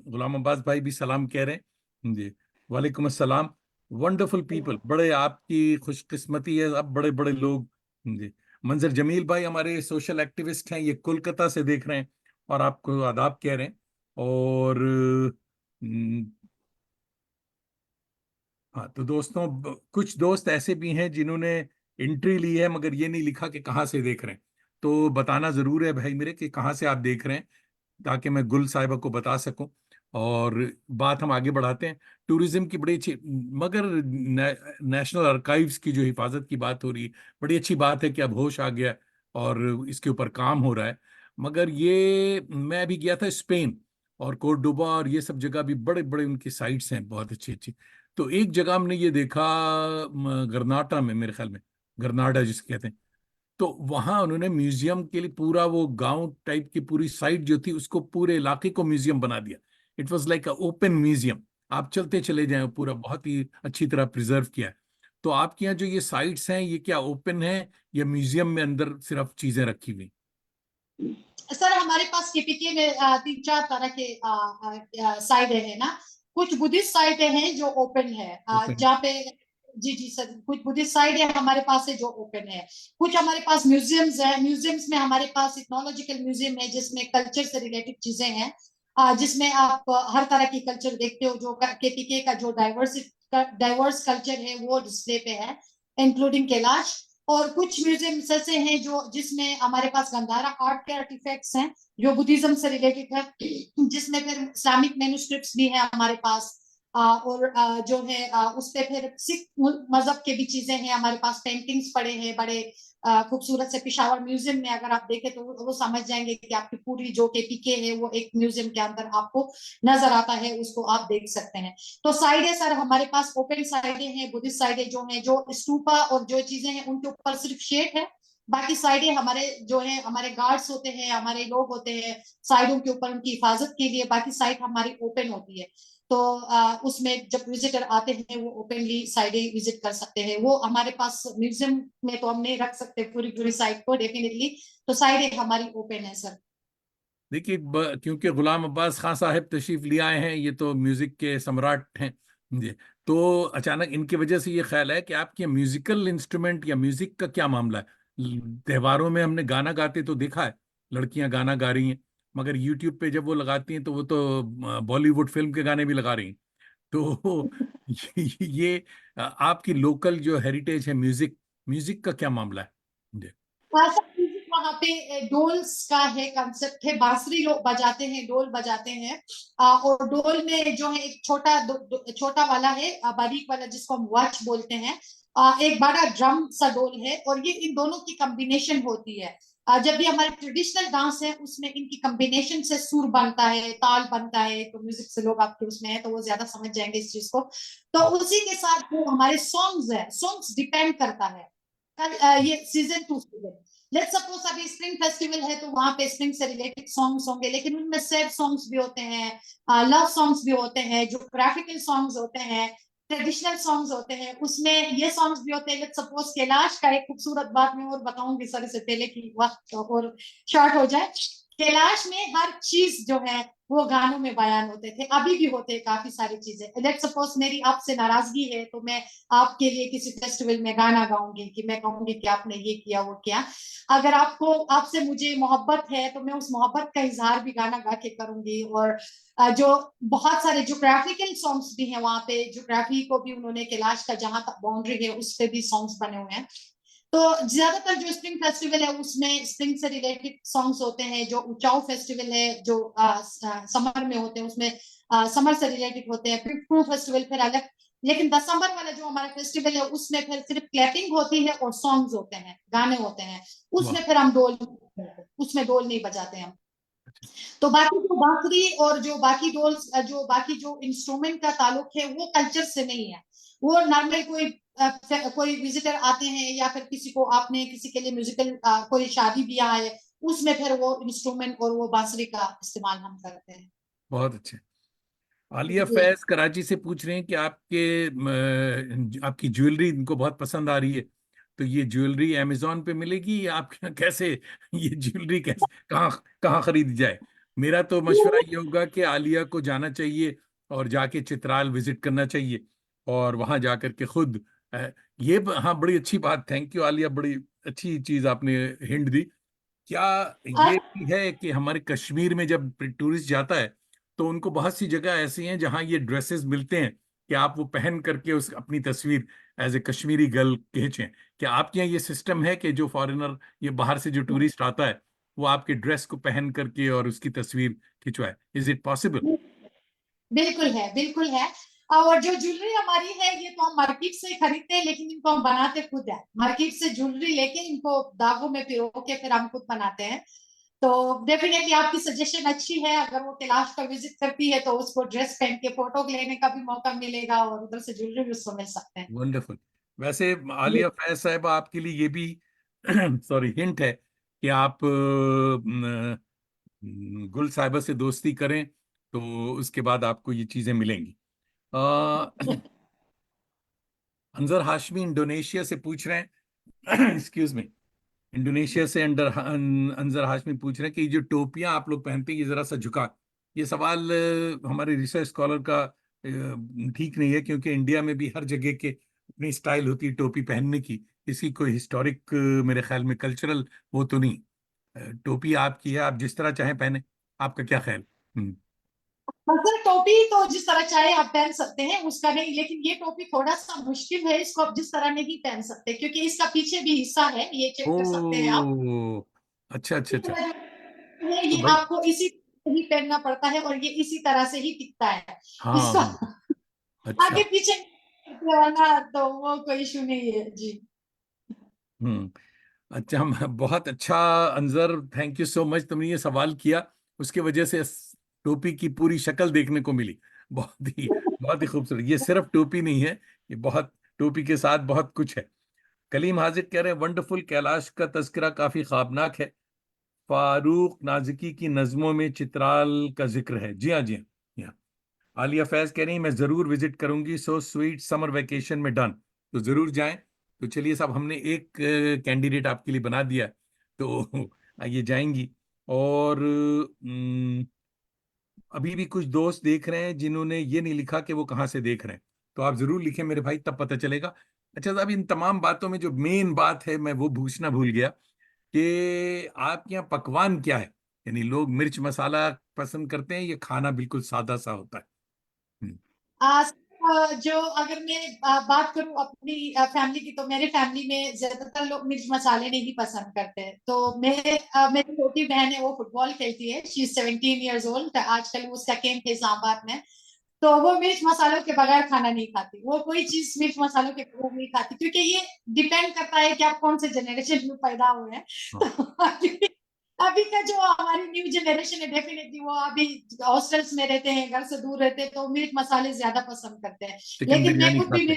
गुलाम अब्बास भाई भी सलाम कह रहे हैं जी। वालेकुम अस्सलाम। वंडरफुल पीपल, बड़े आपकी खुशकिस्मती है, अब बड़े बड़े लोग जी। मंजर जमील भाई हमारे सोशल एक्टिविस्ट हैं, ये कोलकाता से देख रहे हैं और आपको आदाब कह रहे हैं। और हम्म, हाँ तो दोस्तों, कुछ दोस्त ऐसे भी हैं जिन्होंने एंट्री ली है मगर ये नहीं लिखा कि कहाँ से देख रहे हैं। तो बताना जरूर है भाई मेरे कि कहाँ से आप देख रहे हैं, ताकि मैं गुल साहिबा को बता सकूं। और बात हम आगे बढ़ाते हैं। टूरिज्म की बड़ी अच्छी, मगर नेशनल आर्काइव्स की जो हिफाजत की बात हो रही है, बड़ी अच्छी बात है कि अब होश आ गया और इसके ऊपर काम हो रहा है। मगर ये मैं अभी गया था स्पेन, और कोर्डोबा और ये सब जगह भी बड़े बड़े उनकी साइट्स हैं बहुत अच्छी अच्छी। तो एक जगह हमने ये देखा, गरनाटा में, मेरे ख्याल में गरनाडा जिसे कहते हैं, तो वहां उन्होंने म्यूजियम के लिए पूरा वो गांव टाइप की पूरी साइट जो थी उसको, पूरे इलाके को म्यूजियम बना दिया। It was like a open museum, आप चलते चले जाएं, पूरा बहुत ही अच्छी तरह प्रिजर्व किया है। तो आपके यहाँ जो ये साइट्स हैं, ये क्या ओपन है या म्यूजियम में अंदर सिर्फ चीजें रखी हुई? सर हमारे पास केपीके में 3-4 तरह के साइटें हैं ना। कुछ बुद्धिस्ट साइटें हैं जो ओपन है, ओपन। जहाँ पे, जी जी सर, कुछ बुद्धिस्ट साइट है हमारे पास है जो ओपन है। कुछ हमारे पास म्यूजियम्स है, म्यूजियम्स में हमारे पास इथनोलॉजिकल म्यूजियम है, जिसमें कल्चर से रिलेटेड चीजें हैं, जिसमें आप हर तरह की कल्चर देखते हो, जो केपीके का जो डाइवर्स कल्चर है वो डिस्प्ले पे है, इंक्लूडिंग कैलाश। और कुछ म्यूजियम ऐसे हैं जो जिसमें हमारे पास गंधारा आर्ट के आर्टिफैक्ट्स हैं जो बुद्धिज्म से रिलेटेड है, जिसमें फिर इस्लामिक मैन्युस्क्रिप्ट्स भी हैं हमारे पास। और जो है उस पे फिर सिख मजहब के भी चीजें हैं हमारे पास, पेंटिंग्स पड़े हैं बड़े खूबसूरत से। पिशावर म्यूजियम में अगर आप देखें तो वो समझ जाएंगे कि आपकी पूरी जो केपीके है वो एक म्यूजियम के अंदर आपको नजर आता है, उसको आप देख सकते हैं। तो साइडें सर हमारे पास ओपन साइडें हैं, बुद्धिस्ट साइडें जो हैं, जो स्तूपा और जो चीजें हैं उनके ऊपर सिर्फ शेड है। बाकी साइडें हमारे जो है, हमारे गार्ड्स होते हैं, हमारे लोग होते हैं साइडों के ऊपर उनकी हिफाजत के लिए। बाकी साइड हमारी ओपन होती है, तो उसमें जब विजिटर आते हैं वो ओपनली साइडें विजिट कर सकते हैं। वो हमारे पास म्यूजियम में तो हम नहीं रख सकते पूरी पूरी साइड को डेफिनेटली, तो साइडें हमारी ओपन है सर। देखिए, क्योंकि गुलाम अब्बास खान साहब तशरीफ ले आए हैं, ये तो म्यूजिक के सम्राट हैं जी। तो अचानक इनकी वजह से ये ख्याल है कि आपके म्यूजिकल इंस्ट्रूमेंट या म्यूजिक का क्या मामला है। त्योहारों में हमने गाना गाते तो देखा है, लड़कियां गाना गा रही हैं, मगर यूट्यूब पे जब वो लगाती हैं तो वो तो बॉलीवुड फिल्म के गाने भी लगा रही हैं। तो ये आपकी लोकल जो हेरिटेज है, म्यूजिक म्यूजिक का क्या मामला है जी। ऐसा म्यूजिक वहां पे डोल्स का है, कंसेप्ट है, बांसुरी लोग बजाते हैं, डोल बजाते हैं। और डोल में जो है एक छोटा छोटा वाला है, बारीक वाला जिसको हम वॉच बोलते हैं, एक बड़ा ड्रम सा डोल है, और ये इन दोनों की कॉम्बिनेशन होती है। जब भी हमारे ट्रेडिशनल डांस है उसमें इनकी कॉम्बिनेशन से सुर बनता है, ताल बनता है, तो म्यूजिक से लोग आपके उसमें है तो वो ज्यादा समझ जाएंगे इस चीज को। तो उसी के साथ जो हमारे सॉन्ग्स है, सॉन्ग्स डिपेंड करता है। कल ये सीजन 2 सीजन, लेट सपोज अभी स्प्रिंग फेस्टिवल है तो वहां पे स्प्रिंग से रिलेटेड सॉन्ग्स होंगे, लेकिन उनमें सैड सॉन्ग्स भी होते हैं, लव सॉन्ग्स भी होते हैं, जो ग्राफिकल सॉन्ग्स होते हैं, ट्रेडिशनल सॉन्ग्स होते हैं, उसमें ये सॉन्ग्स भी होते हैं। लेट सपोज कैलाश का एक खूबसूरत बात मैं और बताऊंगी सर, इससे पहले कि वक्त और शॉर्ट हो जाए। कैलाश में हर चीज जो है वो गानों में बयान होते थे, अभी भी होते हैं काफी सारी चीजें। लेट सपोज मेरी आपसे नाराजगी है तो मैं आपके लिए किसी फेस्टिवल में गाना गाऊंगी कि मैं कहूंगी कि आपने ये किया वो किया। अगर आपको आपसे मुझे मोहब्बत है तो मैं उस मोहब्बत का इजहार भी गाना गा के करूंगी। और जो बहुत सारे ज्योग्राफिकल सॉन्ग्स भी हैं वहां पे, ज्योग्राफी को भी उन्होंने, कैलाश का जहां तक बाउंड्री है उस पे भी सॉन्ग्स बने हुए हैं। तो ज्यादातर जो स्प्रिंग फेस्टिवल है उसमें स्प्रिंग से रिलेटेड सॉन्ग्स होते हैं। जो उचाऊ फेस्टिवल है जो समर में होते हैं उसमें समर से रिलेटेड होते हैं। फिर फ्रू फेस्टिवल फिर अलग, लेकिन दिसंबर वाला जो हमारा फेस्टिवल है उसमें फिर सिर्फ क्लैपिंग होती है और सॉन्ग्स होते हैं, गाने होते हैं। वाह। उसमें फिर हम डोल, उसमें डोल नहीं बजाते हम। तो बाकी जो बांसुरी और जो बाकी डोल्स, जो बाकी जो इंस्ट्रूमेंट का ताल्लुक है वो कल्चर से नहीं है। वो नॉर्मल कोई विजिटर आते हैं या फिर किसी को आपने किसी के लिए म्यूजिकल कोई शादी ब्याह है उसमें फिर वो इंस्ट्रूमेंट और वो बांसुरी का इस्तेमाल हम करते हैं। बहुत अच्छे। आलिया फैज कराची से पूछ रहे हैं कि आपकी ज्वेलरी इनको बहुत पसंद आ रही है, तो ये ज्वेलरी अमेजोन पे मिलेगी या आप कैसे, ये ज्वेलरी कैसे, कहाँ कहाँ खरीदी जाए। मेरा तो मशवरा ये होगा कि आलिया को जाना चाहिए और जाके चित्राल विजिट करना चाहिए, और वहां जाकर के खुद हाँ, बड़ी अच्छी बात, थैंक यू आलिया, बड़ी अच्छी चीज आपने हिंट दी। क्या ये भी है कि हमारे कश्मीर में जब टूरिस्ट जाता है तो उनको बहुत सी जगह ऐसी हैं जहां ये ड्रेसेस मिलते हैं कि आप वो पहन करके उस अपनी तस्वीर एज ए कश्मीरी गर्ल खींचें। क्या आपके यहाँ ये सिस्टम है कि जो फॉरेनर, ये बाहर से जो टूरिस्ट आता है, वो आपके ड्रेस को पहन करके और उसकी तस्वीर खिंचवाए? Is it possible? बिल्कुल है, बिल्कुल है। और जो ज्वेलरी हमारी है ये तो हम मार्केट से खरीदते हैं, लेकिन इनको हम बनाते खुद है। मार्केट से ज्वेलरी लेके इनको धागों में पिरो के फिर हम खुद बनाते हैं। तो डेफिनेटली आपकी सजेशन अच्छी है, अगर वो कैलाश का विजिट करती है तो उसको ड्रेस पहन के फोटो लेने का भी मौका मिलेगा और उधर से ज्वेलरी भी उसको मिल सकते हैं। वंडरफुल। वैसे आलिया फैज साहब, आपके लिए ये भी सॉरी हिंट है कि आप गुल साहिबा से दोस्ती करें तो उसके बाद आपको ये चीजें मिलेंगी। अंजर हाशमी इंडोनेशिया से पूछ रहे हैं एक्सक्यूज मी, इंडोनेशिया से अंजर हाशमी पूछ रहे हैं कि ये जो टोपियां आप लोग पहनते हैं ये जरा सा झुका। ये सवाल हमारे रिसर्च स्कॉलर का ठीक नहीं है, क्योंकि इंडिया में भी हर जगह के अपनी स्टाइल होती है टोपी पहनने की। इसकी कोई हिस्टोरिक मेरे ख्याल में कल्चरल वो तो नहीं। टोपी आपकी है, आप जिस तरह चाहें पहने। आपका क्या ख्याल? हम्म। मतलब टोपी तो जिस तरह चाहे आप पहन सकते हैं, उसका नहीं, लेकिन ये टोपी थोड़ा सा मुश्किल है, इसको आप जिस तरह नहीं पहन सकते क्योंकि इसका पीछे भी हिस्सा है, ये चेक कर सकते हैं आप। ओ, अच्छा अच्छा इस अच्छा। तरह जो है तो ये भाई, आपको इसी तरह ही पहनना पड़ता है और ये इसी तरह से ही टिकता है हाँ इसको। हाँ, अच्छा। आगे पीछे वाला तो वो कोई इशू नहीं है जी। हम्म। अच्छा, बहुत अच्छा Anjar, thank you so much, तुमने ये सवाल किया, उसके वजह से इस टोपी की पूरी शक्ल देखने को मिली। बहुत ही खूबसूरत, ये सिर्फ टोपी नहीं है, ये बहुत, टोपी के साथ बहुत कुछ है। कलीम हाजिर कह रहे हैं वंडरफुल, कैलाश का तज़किरा काफी ख्वाबनाक है, फारूक नाजिकी की नज्मों में चित्राल का जिक्र है। जी हाँ, जी हाँ, जी हाँ। आलिया फैज कह रही हैं मैं जरूर विजिट करूंगी, सो स्वीट, समर वेकेशन में डन। तो जरूर जाएं। तो चलिए साहब, हमने एक कैंडिडेट आपके लिए बना दिया, तो ये जाएंगी। और अभी भी कुछ दोस्त देख रहे हैं जिन्होंने ये नहीं लिखा कि वो कहाँ से देख रहे हैं, तो आप जरूर लिखें मेरे भाई, तब पता चलेगा। अच्छा साहब, इन तमाम बातों में जो मेन बात है, मैं वो पूछना भूल गया कि आपके यहाँ पकवान क्या है, यानी लोग मिर्च मसाला पसंद करते हैं, ये खाना बिल्कुल सादा सा होता है? हम्म। आज जो अगर मैं बात करूं अपनी फैमिली की, तो मेरे फैमिली में ज्यादातर लोग मिर्च मसाले नहीं पसंद करते हैं। तो मेरी छोटी बहन है, वो फुटबॉल खेलती है, शी इज 17 years old, आजकल वो सेकेंड थे इस्लामाबाद में। तो वो मिर्च मसालों के बगैर खाना नहीं खाती, वो कोई चीज मिर्च मसालों के बगैर नहीं खाती, क्योंकि ये डिपेंड करता है कि आप कौन से जनरेशन में पैदा हुए हैं। हाँ। क्योंकि अभी का जो हमारी न्यू जनरेशन है, डेफिनेटली वो अभी हॉस्टल्स में रहते हैं, घर से दूर रहते हैं, तो मिर्च मसाले ज्यादा पसंद करते हैं। चिकन लेकिन मैं बिरयानी खुद भी खाते?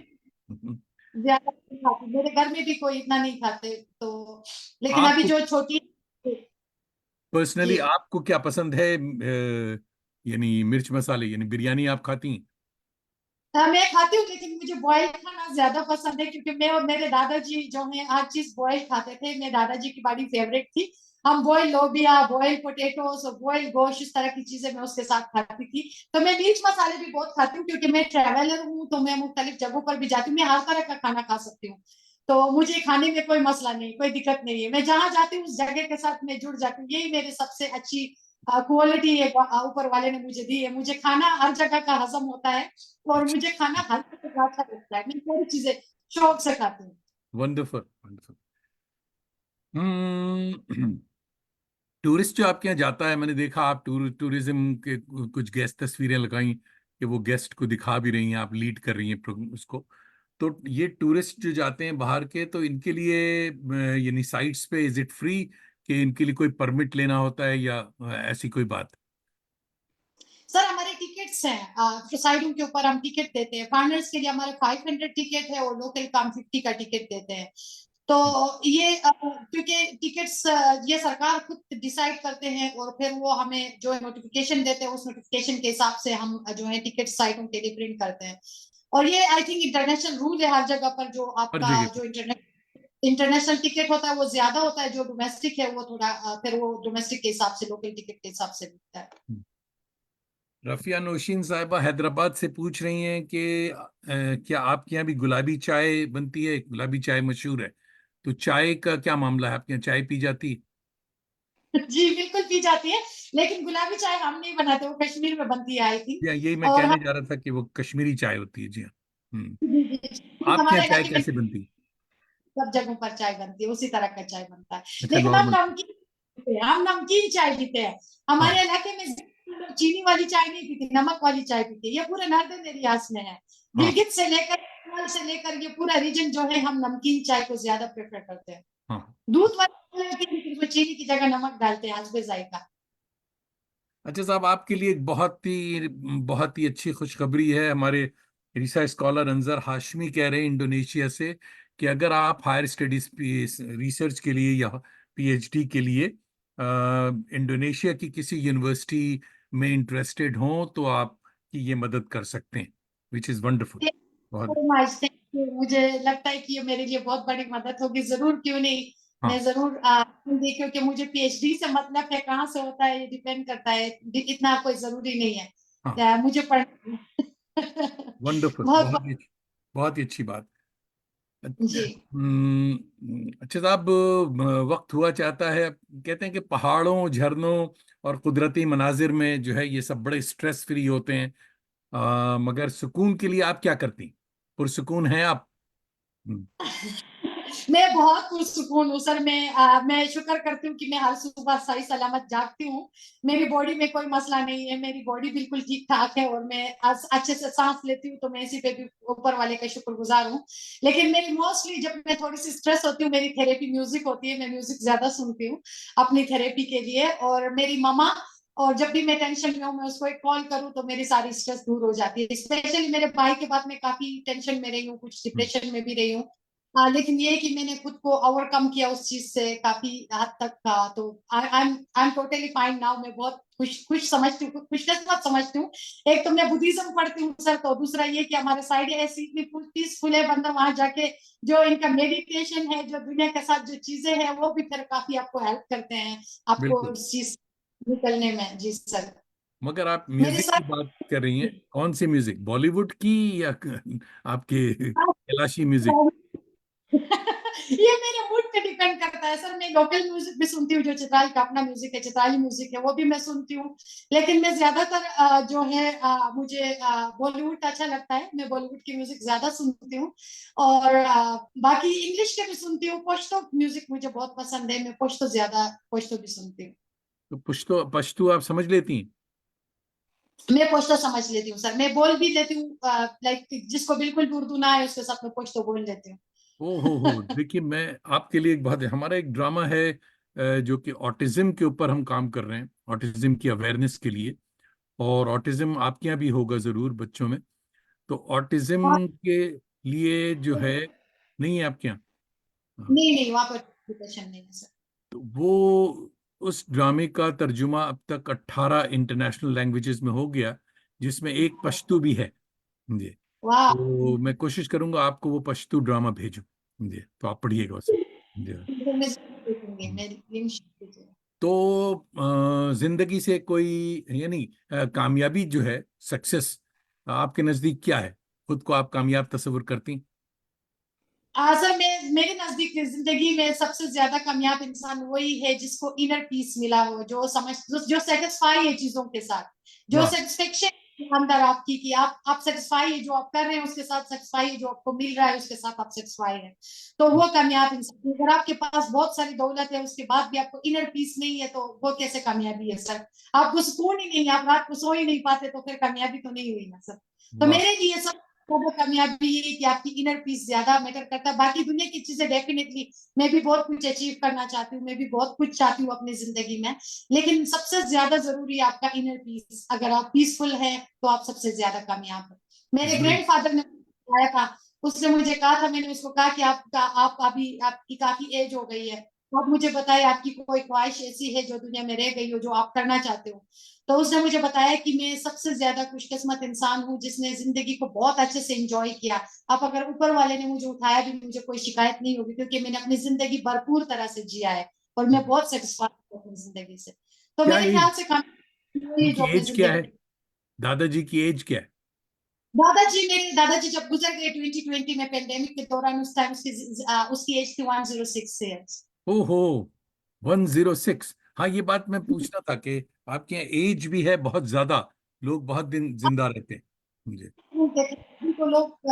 मिर्च ज्यादा नहीं खाती, मेरे घर में भी कोई इतना नहीं खाते। तो लेकिन अभी आपको जो छोटी पर्सनली जी, आपको क्या पसंद है, यानी मिर्च मसाले, यानी बिरयानी आप खाती हैं? हाँ, मैं खाती हूँ, लेकिन मुझे बॉयल खाना ज्यादा पसंद है, क्योंकि मैं और मेरे दादाजी जो है हर चीज बॉयल खाते थे। मेरे दादाजी की बड़ी फेवरेट थी। हम बॉयल लोबिया, बॉयल पोटेटोस और बॉयल गोश्त, इस तरह की चीजें मैं उसके साथ खाती थी। तो मैं मिर्च मसाले भी बहुत खाती हूँ, क्योंकि मैं ट्रैवलर हूँ, तो मैं मुख्तलिफ जगहों पर भी जाती हूँ, मैं हर तरह का खाना खा सकती हूँ। तो मुझे खाने में कोई मसला नहीं, कोई दिक्कत नहीं है, मैं जहां जाती हूँ उस जगह के साथ मैं जुड़ जाती हूँ। यही मेरी सबसे अच्छी क्वालिटी है, ऊपर वाले ने मुझे दी है। मुझे खाना हर जगह का हजम होता है, और अच्छा। मुझे खाना हर तरह का अच्छा लगता है, मैं सारी चीजें शौक से खाती हूँ। Wonderful, wonderful. हम्म। टूरिस्ट जो आपके यहाँ जाता है, मैंने देखा आप टूरिज्म के कुछ गेस्ट तस्वीरें लगाई कि वो गेस्ट को दिखा भी रही हैं, आप लीड कर रही हैं उसको। तो ये टूरिस्ट जो जाते हैं बाहर के, तो इनके लिए यानी साइट्स पे इज इट फ्री, कि इनके लिए कोई परमिट लेना होता है, या ऐसी कोई बात? सर, हमारे टिकट्स हैं, साइडों के ऊपर हम टिकट देते हैं। फॉरनर्स के लिए हमारे 500 टिकट है, और लोकल का हम 50 का टिकट देते हैं। तो ये क्योंकि टिकट्स ये सरकार खुद डिसाइड करते हैं, और फिर वो हमें जो नोटिफिकेशन देते हैं, उस नोटिफिकेशन के हिसाब से हम जो है टिकट साइटों के लिए प्रिंट करते हैं। और ये आई थिंक इंटरनेशनल रूल है हर जगह पर, जो हर आपका जगह जो इंटरनेशनल टिकट होता है वो ज्यादा होता है, जो डोमेस्टिक है वो थोड़ा फिर वो डोमेस्टिक के हिसाब से, लोकल टिकट के हिसाब से बिकता है। पे। रफिया नौशीन साहिबा हैदराबाद से पूछ रही हैं कि क्या आपके यहाँ भी गुलाबी चाय बनती है? गुलाबी चाय मशहूर है, तो चाय का क्या मामला है, आपके यहाँ चाय पी जाती है? जी, बिल्कुल पी जाती है, लेकिन गुलाबी चाय हम नहीं बनाते, वो कश्मीर में बनती है आई थी। या यही मैं और कहने हम जा रहा था कि वो कश्मीरी चाय होती है। जी हाँ। आपके यहाँ हमारे चाय इलाके में कैसे बनती है? सब जगहों पर चाय बनती है, उसी तरह का चाय बनता है। अच्छा, लेकिन नॉर्मल। हम नमकीन चाय पीते हैं। हाँ। हमारे इलाके में लोग चीनी वाली चाय नहीं पीते, नमक वाली चाय पीते हैं। ये पूरे नॉर्दर्न एरियाज में है, हाँ। गिलगित से लेकर से लेकर ये पूरा रीजन जो है, हम नमकीन चाय को ज्यादा प्रेफर करते हैं। हाँ। दूध वाली चाय होती है, लेकिन उसमें चीनी की जगह नमक डालते हैं, हसबे जायका। अच्छा साहब, आपके लिए एक बहुत ही अच्छी खुशखबरी है। हमारे रिसर्च स्कॉलर अंजर हाशमी कह रहे हैं इंडोनेशिया से, कि अगर आप हायर स्टडीज रिसर्च के लिए या पीएचडी के लिए इंडोनेशिया की किसी यूनिवर्सिटी में इंटरेस्टेड हों, तो आप की ये मदद कर सकते हैं, विच इज़ वंडरफुल। बहुत। मुझे लगता है कि ये मेरे लिए बहुत बड़ी मदद होगी, जरूर, क्यों नहीं। मैं हाँ। जरूर देखियो कि मुझे पीएचडी से मतलब है कहाँ से होता है, ये डिपेंड करता है, इतना कोई जरूरी नहीं है। हाँ। मुझे पढ़ना वंडरफुल, बहुत बहुत बहुत ही अच्छी बात। जी। अच्छा साहब, वक्त हुआ चाहता है, कहते हैं कि पहाड़ों, झरनों और कुदरती मनाजिर में जो है ये सब बड़े स्ट्रेस फ्री होते हैं, मगर सुकून के लिए आप क्या करती? पुरसुकून हैं आप? हम्म। मैं बहुत पुरसुकून हूँ सर। मैं शुक्र करती हूँ कि मैं हर सुबह सही सलामत जागती हूँ। मेरी बॉडी में कोई मसला नहीं है, मेरी बॉडी बिल्कुल ठीक ठाक है और मैं अच्छे से सांस लेती हूँ, तो मैं इसी पे भी ऊपर वाले का शुक्रगुजार हूँ। लेकिन मेरी मोस्टली जब मैं थोड़ी सी स्ट्रेस होती हूँ, मेरी थेरेपी म्यूजिक होती है। मैं म्यूजिक ज्यादा सुनती हूँ अपनी थेरेपी के लिए। और मेरी मामा, और जब भी मैं टेंशन में हूँ, मैं उसको एक कॉल करूँ तो मेरी सारी स्ट्रेस दूर हो जाती है। स्पेशली मेरे भाई के बाद मैं काफी टेंशन में रही हूँ, कुछ डिप्रेशन में भी रही हूँ। लेकिन ये कि मैंने खुद को ओवरकम किया उस चीज से काफी हद तक का। तो I am totally fine now. मैं बहुत खुश समझती हूँ, खुशकिस्मत समझती हूँ। एक तो मैं बुद्धिज्म पढ़ती हूँ सर, तो दूसरा ये कि हमारे साइड ऐसी इतनी पीसफुल है, बंदा वहां जाके जो इनका मेडिटेशन है, जो दुनिया के साथ जो चीजें हैं, वो भी फिर काफी आपको हेल्प करते हैं आपको बिल्कुल। उस चीज से निकलने में। जी सर। मगर आप मेरे म्यूजिक की साथ बात कर रही हैं, कौन सी म्यूजिक, बॉलीवुड की या आपके कैलाशी म्यूजिक? ये मेरे मूड पे डिपेंड करता है सर। मैं लोकल म्यूजिक भी सुनती हूँ, जो चित्राल का अपना म्यूजिक है, चित्राली म्यूजिक है, वो भी मैं सुनती हूँ। लेकिन मैं ज्यादातर जो है मुझे बॉलीवुड अच्छा लगता है। मैं बॉलीवुड की म्यूजिक ज्यादा सुनती हूँ। और बाकी इंग्लिश के भी सुनती हूँ। पश्तो म्यूजिक मुझे बहुत पसंद है, मैं पश्तो ज्यादा पश्तो भी सुनती हूँ। तो पश्तो पश्तो आप समझ लेती हैं? मैं पश्तो समझ लेती हूँ सर। मैं बोल भी लेती हूँ, लाइक जिसको बिल्कुल भी उर्दू ना आए उसके साथ मैं पश्तो बोल लेती हूँ। ओ हो, देखिए मैं आपके लिए एक बहुत, हमारा एक ड्रामा है जो कि ऑटिज्म के ऊपर हम काम कर रहे हैं, ऑटिज्म की अवेयरनेस के लिए। और ऑटिज्म आपके यहाँ भी होगा जरूर बच्चों में। तो और ऑटिज्म के लिए जो है, नहीं है आपके यहाँ? हाँ। नहीं नहीं, वहां पर डिप्रेशन नहीं है सर। तो वो उस ड्रामे का तर्जुमा अब तक 18 इंटरनेशनल लैंग्वेजेस में हो गया, जिसमें एक पश्तो भी है। जी। वाह। तो मैं कोशिश करूंगा आपको वो पश्तो ड्रामा भेजूं। जी, तो आप पढ़िएगा उसे। जी। मैं जरूर देखूंगी, हम्म। मेरी लिंक शेयर कीजिए। तो जिंदगी से कोई, यानी कामयाबी जो है, सक्सेस आपके नजदीक क्या है? खुद को आप कामयाब तस्वीर करती? सर मैं मेरे नजदीक जिंदगी में सबसे ज्यादा कामयाब इंसान वही है जिसको इनर पीस मिला हो, जो सेटिस्फाई है चीजों के साथ, जो वाह। सेटिस्फेक्शन अंदर आपकी, कि आप सेटिस्फाई है जो आप कर रहे हैं उसके साथ, सेटिस्फाई है जो आपको मिल रहा है उसके साथ आप सेटिस्फाई है, तो वो कामयाब इंसान। अगर आपके पास बहुत सारी दौलत है उसके बाद भी आपको इनर पीस नहीं है, तो वो कैसे कामयाबी है सर? आपको सुकून ही नहीं है, आप रात को सो ही नहीं पाते, तो फिर कामयाबी तो नहीं हुई ना सर। तो वाह। मेरे लिए सब ज्यादा कामयाबी ये है कि आपकी इनर पीस ज्यादा मैटर करता है। बाकी दुनिया की चीजें डेफिनेटली मैं भी बहुत कुछ अचीव करना चाहती हूँ, मैं भी बहुत कुछ चाहती हूँ अपनी जिंदगी में। लेकिन सबसे ज्यादा जरूरी है आपका इनर पीस। अगर आप पीसफुल हैं तो आप सबसे ज्यादा कामयाब हैं। मेरे बड़ी। ग्रैंडफादर ने बताया था, उसने मुझे कहा था, मैंने उसको कहा कि आप अभी आपकी काफी एज हो गई है, तो आप मुझे बताइए आपकी कोई ख्वाहिश ऐसी है जो दुनिया में रह गई हो, जो आप करना चाहते हो। तो उसने मुझे बताया कि मैं सबसे ज्यादा खुशकिस्मत इंसान हूँ जिसने जिंदगी को बहुत अच्छे से एंजॉय किया। अब अगर ऊपर वाले ने मुझे उठाया भी, मुझे कोई शिकायत नहीं होगी, क्योंकि मैंने अपनी जिंदगी भरपूर तरह से जिया है और मैं बहुत सेटिस्फाइड हूँ अपनी जिंदगी से। तो क्या मेरे ख्याल एज, से ये जो उनकी अपनी एज क्या है? जिंदगी। दादाजी की एज क्या है? मेरे दादाजी जब गुजर गए 2020 में पेंडेमिक के दौरान, उस टाइम उसकी एज थी 106 ईयर्स। ओहो, 106। हाँ, ये बात मैं पूछना था कि आपके यहाँ एज भी है बहुत ज्यादा, लोग बहुत दिन जिंदा रहते हैं। मुझे। तो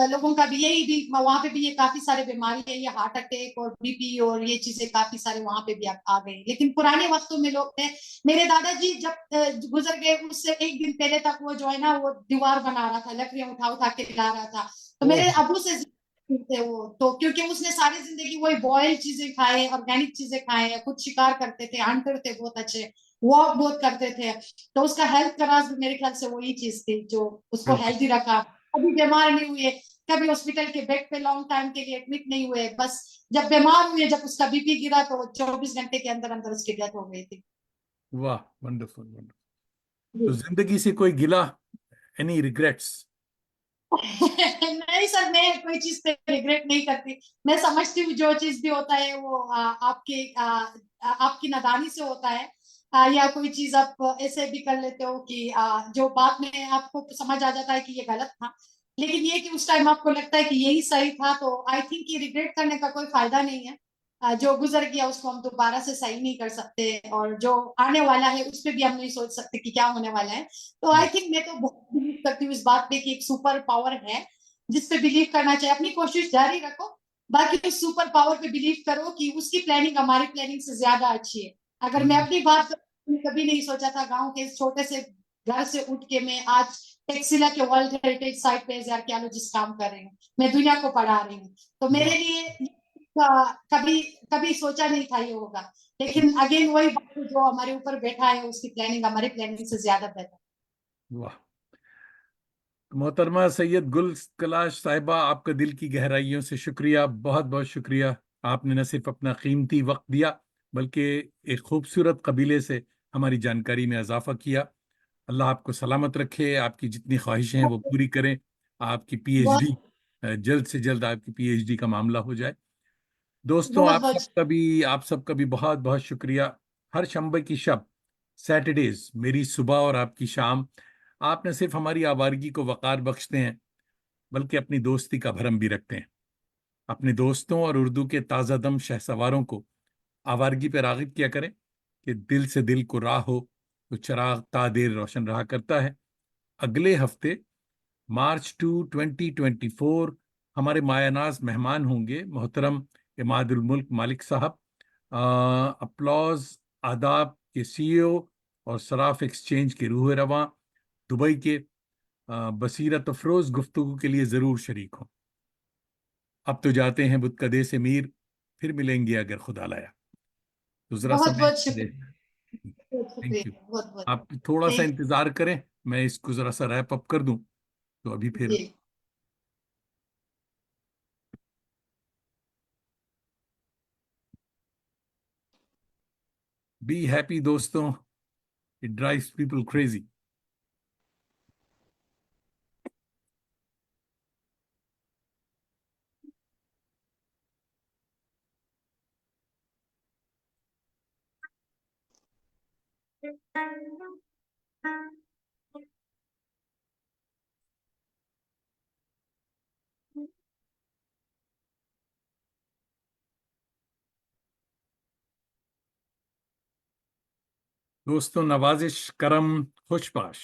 लोगों का भी यही भी वहां पे भी ये काफी सारे बीमारी है, ये हार्ट अटैक और बीपी और ये चीजें काफी सारे वहां पे भी आ गए। लेकिन पुराने वक्तों में लोग थे। मेरे दादाजी जब गुजर गए उससे एक दिन पहले तक वो जो है ना, वो दीवार बना रहा था, लकड़ियां उठा उठा के ला रहा था। तो ओह। मेरे अबू से थे वो, तो क्योंकि उसने सारी जिंदगी वही बॉयल चीजें खाए, ऑर्गेनिक चीजें खाए, खुद शिकार करते थे, हंटर थे बहुत अच्छे, वॉक बहुत करते थे। तो उसका हेल्थ का राज भी मेरे ख्याल से वही चीज थी जो उसको बिल्कुल। हेल्थी रखा। कभी बीमार नहीं हुए, कभी हॉस्पिटल के बेड पे लॉन्ग टाइम के लिए एडमिट नहीं हुए। बस जब बीमार हुए, जब उसका बीपी गिरा, तो 24 घंटे के अंदर अंदर उसकी डेथ हो गई थी। वाह, वंडरफुल वंडरफुल। तो जिंदगी से कोई गिला, एनी रिग्रेट्स? नहीं सर, मैं कोई चीज पे रिग्रेट नहीं करती। मैं समझती हूँ जो चीज भी होता है वो आपकी नादानी से होता है। या कोई चीज आप ऐसे भी कर लेते हो कि जो बाद में आपको समझ आ जाता है कि ये गलत था। लेकिन ये कि उस टाइम आपको लगता है कि यही सही था, तो आई थिंक ये रिग्रेट करने का कोई फायदा नहीं है। जो गुजर गया उसको हम दोबारा से सही नहीं कर सकते, और जो आने वाला है उस पर भी हम नहीं सोच सकते कि क्या होने वाला है। तो आई थिंक मैं तो बहुत बिलीव करती हूँ इस बात पे कि एक सुपर पावर है जिस पे बिलीव करना चाहिए। अपनी कोशिश जारी रखो, बाकी उस सुपर पावर पे बिलीव करो कि उसकी प्लानिंग हमारी प्लानिंग से ज्यादा अच्छी है। अगर मैं अपनी बात करूं, कभी नहीं सोचा था गांव के इस छोटे से घर से उठ के मैं आज टेक्सिला के वर्ल्ड हेरिटेज साइट पे एज आर्कियोलॉजिस्ट काम कर रही हूँ, मैं दुनिया को पढ़ा रही हूँ। तो मेरे वाह लिए कभी कभी सोचा नहीं था ये होगा, लेकिन अगेन वही बात है, जो हमारे ऊपर बैठा है उसकी प्लानिंग हमारी प्लानिंग से ज्यादा बेहतर। वाह। मोहतरमा सैयद गुल कलाश साहिबा, आपका दिल की गहराइयों से शुक्रिया, बहुत बहुत शुक्रिया। आपने न सिर्फ अपना कीमती वक्त दिया, बल्कि एक खूबसूरत कबीले से हमारी जानकारी में इजाफा किया। अल्लाह आपको सलामत रखे, आपकी जितनी ख्वाहिशें हैं वो पूरी करें। आपकी पीएचडी, बहुत जल्द से जल्द आपकी पीएचडी का मामला हो जाए। दोस्तों, बहुत बहुत आप सबका भी बहुत बहुत शुक्रिया। हर शंबे की शब, सैटरडेज, मेरी सुबह और आपकी शाम, आप न सिर्फ हमारी आवारगी को वकार बख्शते हैं, बल्कि अपनी दोस्ती का भरम भी रखते हैं। अपने दोस्तों और उर्दू के ताज़ा दम शहसवारों को आवारगी पर राग़िब किया करें कि दिल से दिल को राह हो तो चिराग ता देर रोशन रहा करता है। अगले हफ्ते मार्च 2024 हमारे मायानाज मेहमान होंगे मोहतरम इमादुल मुल्क मालिक साहब, अपलॉज आदाब के सीईओ और सराफ एक्सचेंज के रूह रवां दुबई के। बसीरत अफरोज गुफ्तगू के लिए ज़रूर शरीक हों। अब तो जाते हैं बुत कदे से मीर, फिर मिलेंगे अगर खुदा लाया। तो ज़रा सा बहुत मैं, बहुत शुक्रिया, बहुत थैंक यू। शुक्रिया, बहुत बहुत आप थोड़ा सा थैंक इंतज़ार करें, मैं इसको ज़रा सा रैप अप कर दूं, तो अभी यू फिर जी। बी हैप्पी दोस्तों, इट ड्राइव्स पीपल क्रेजी। दोस्तों, नवाजिश करम खुशबाश।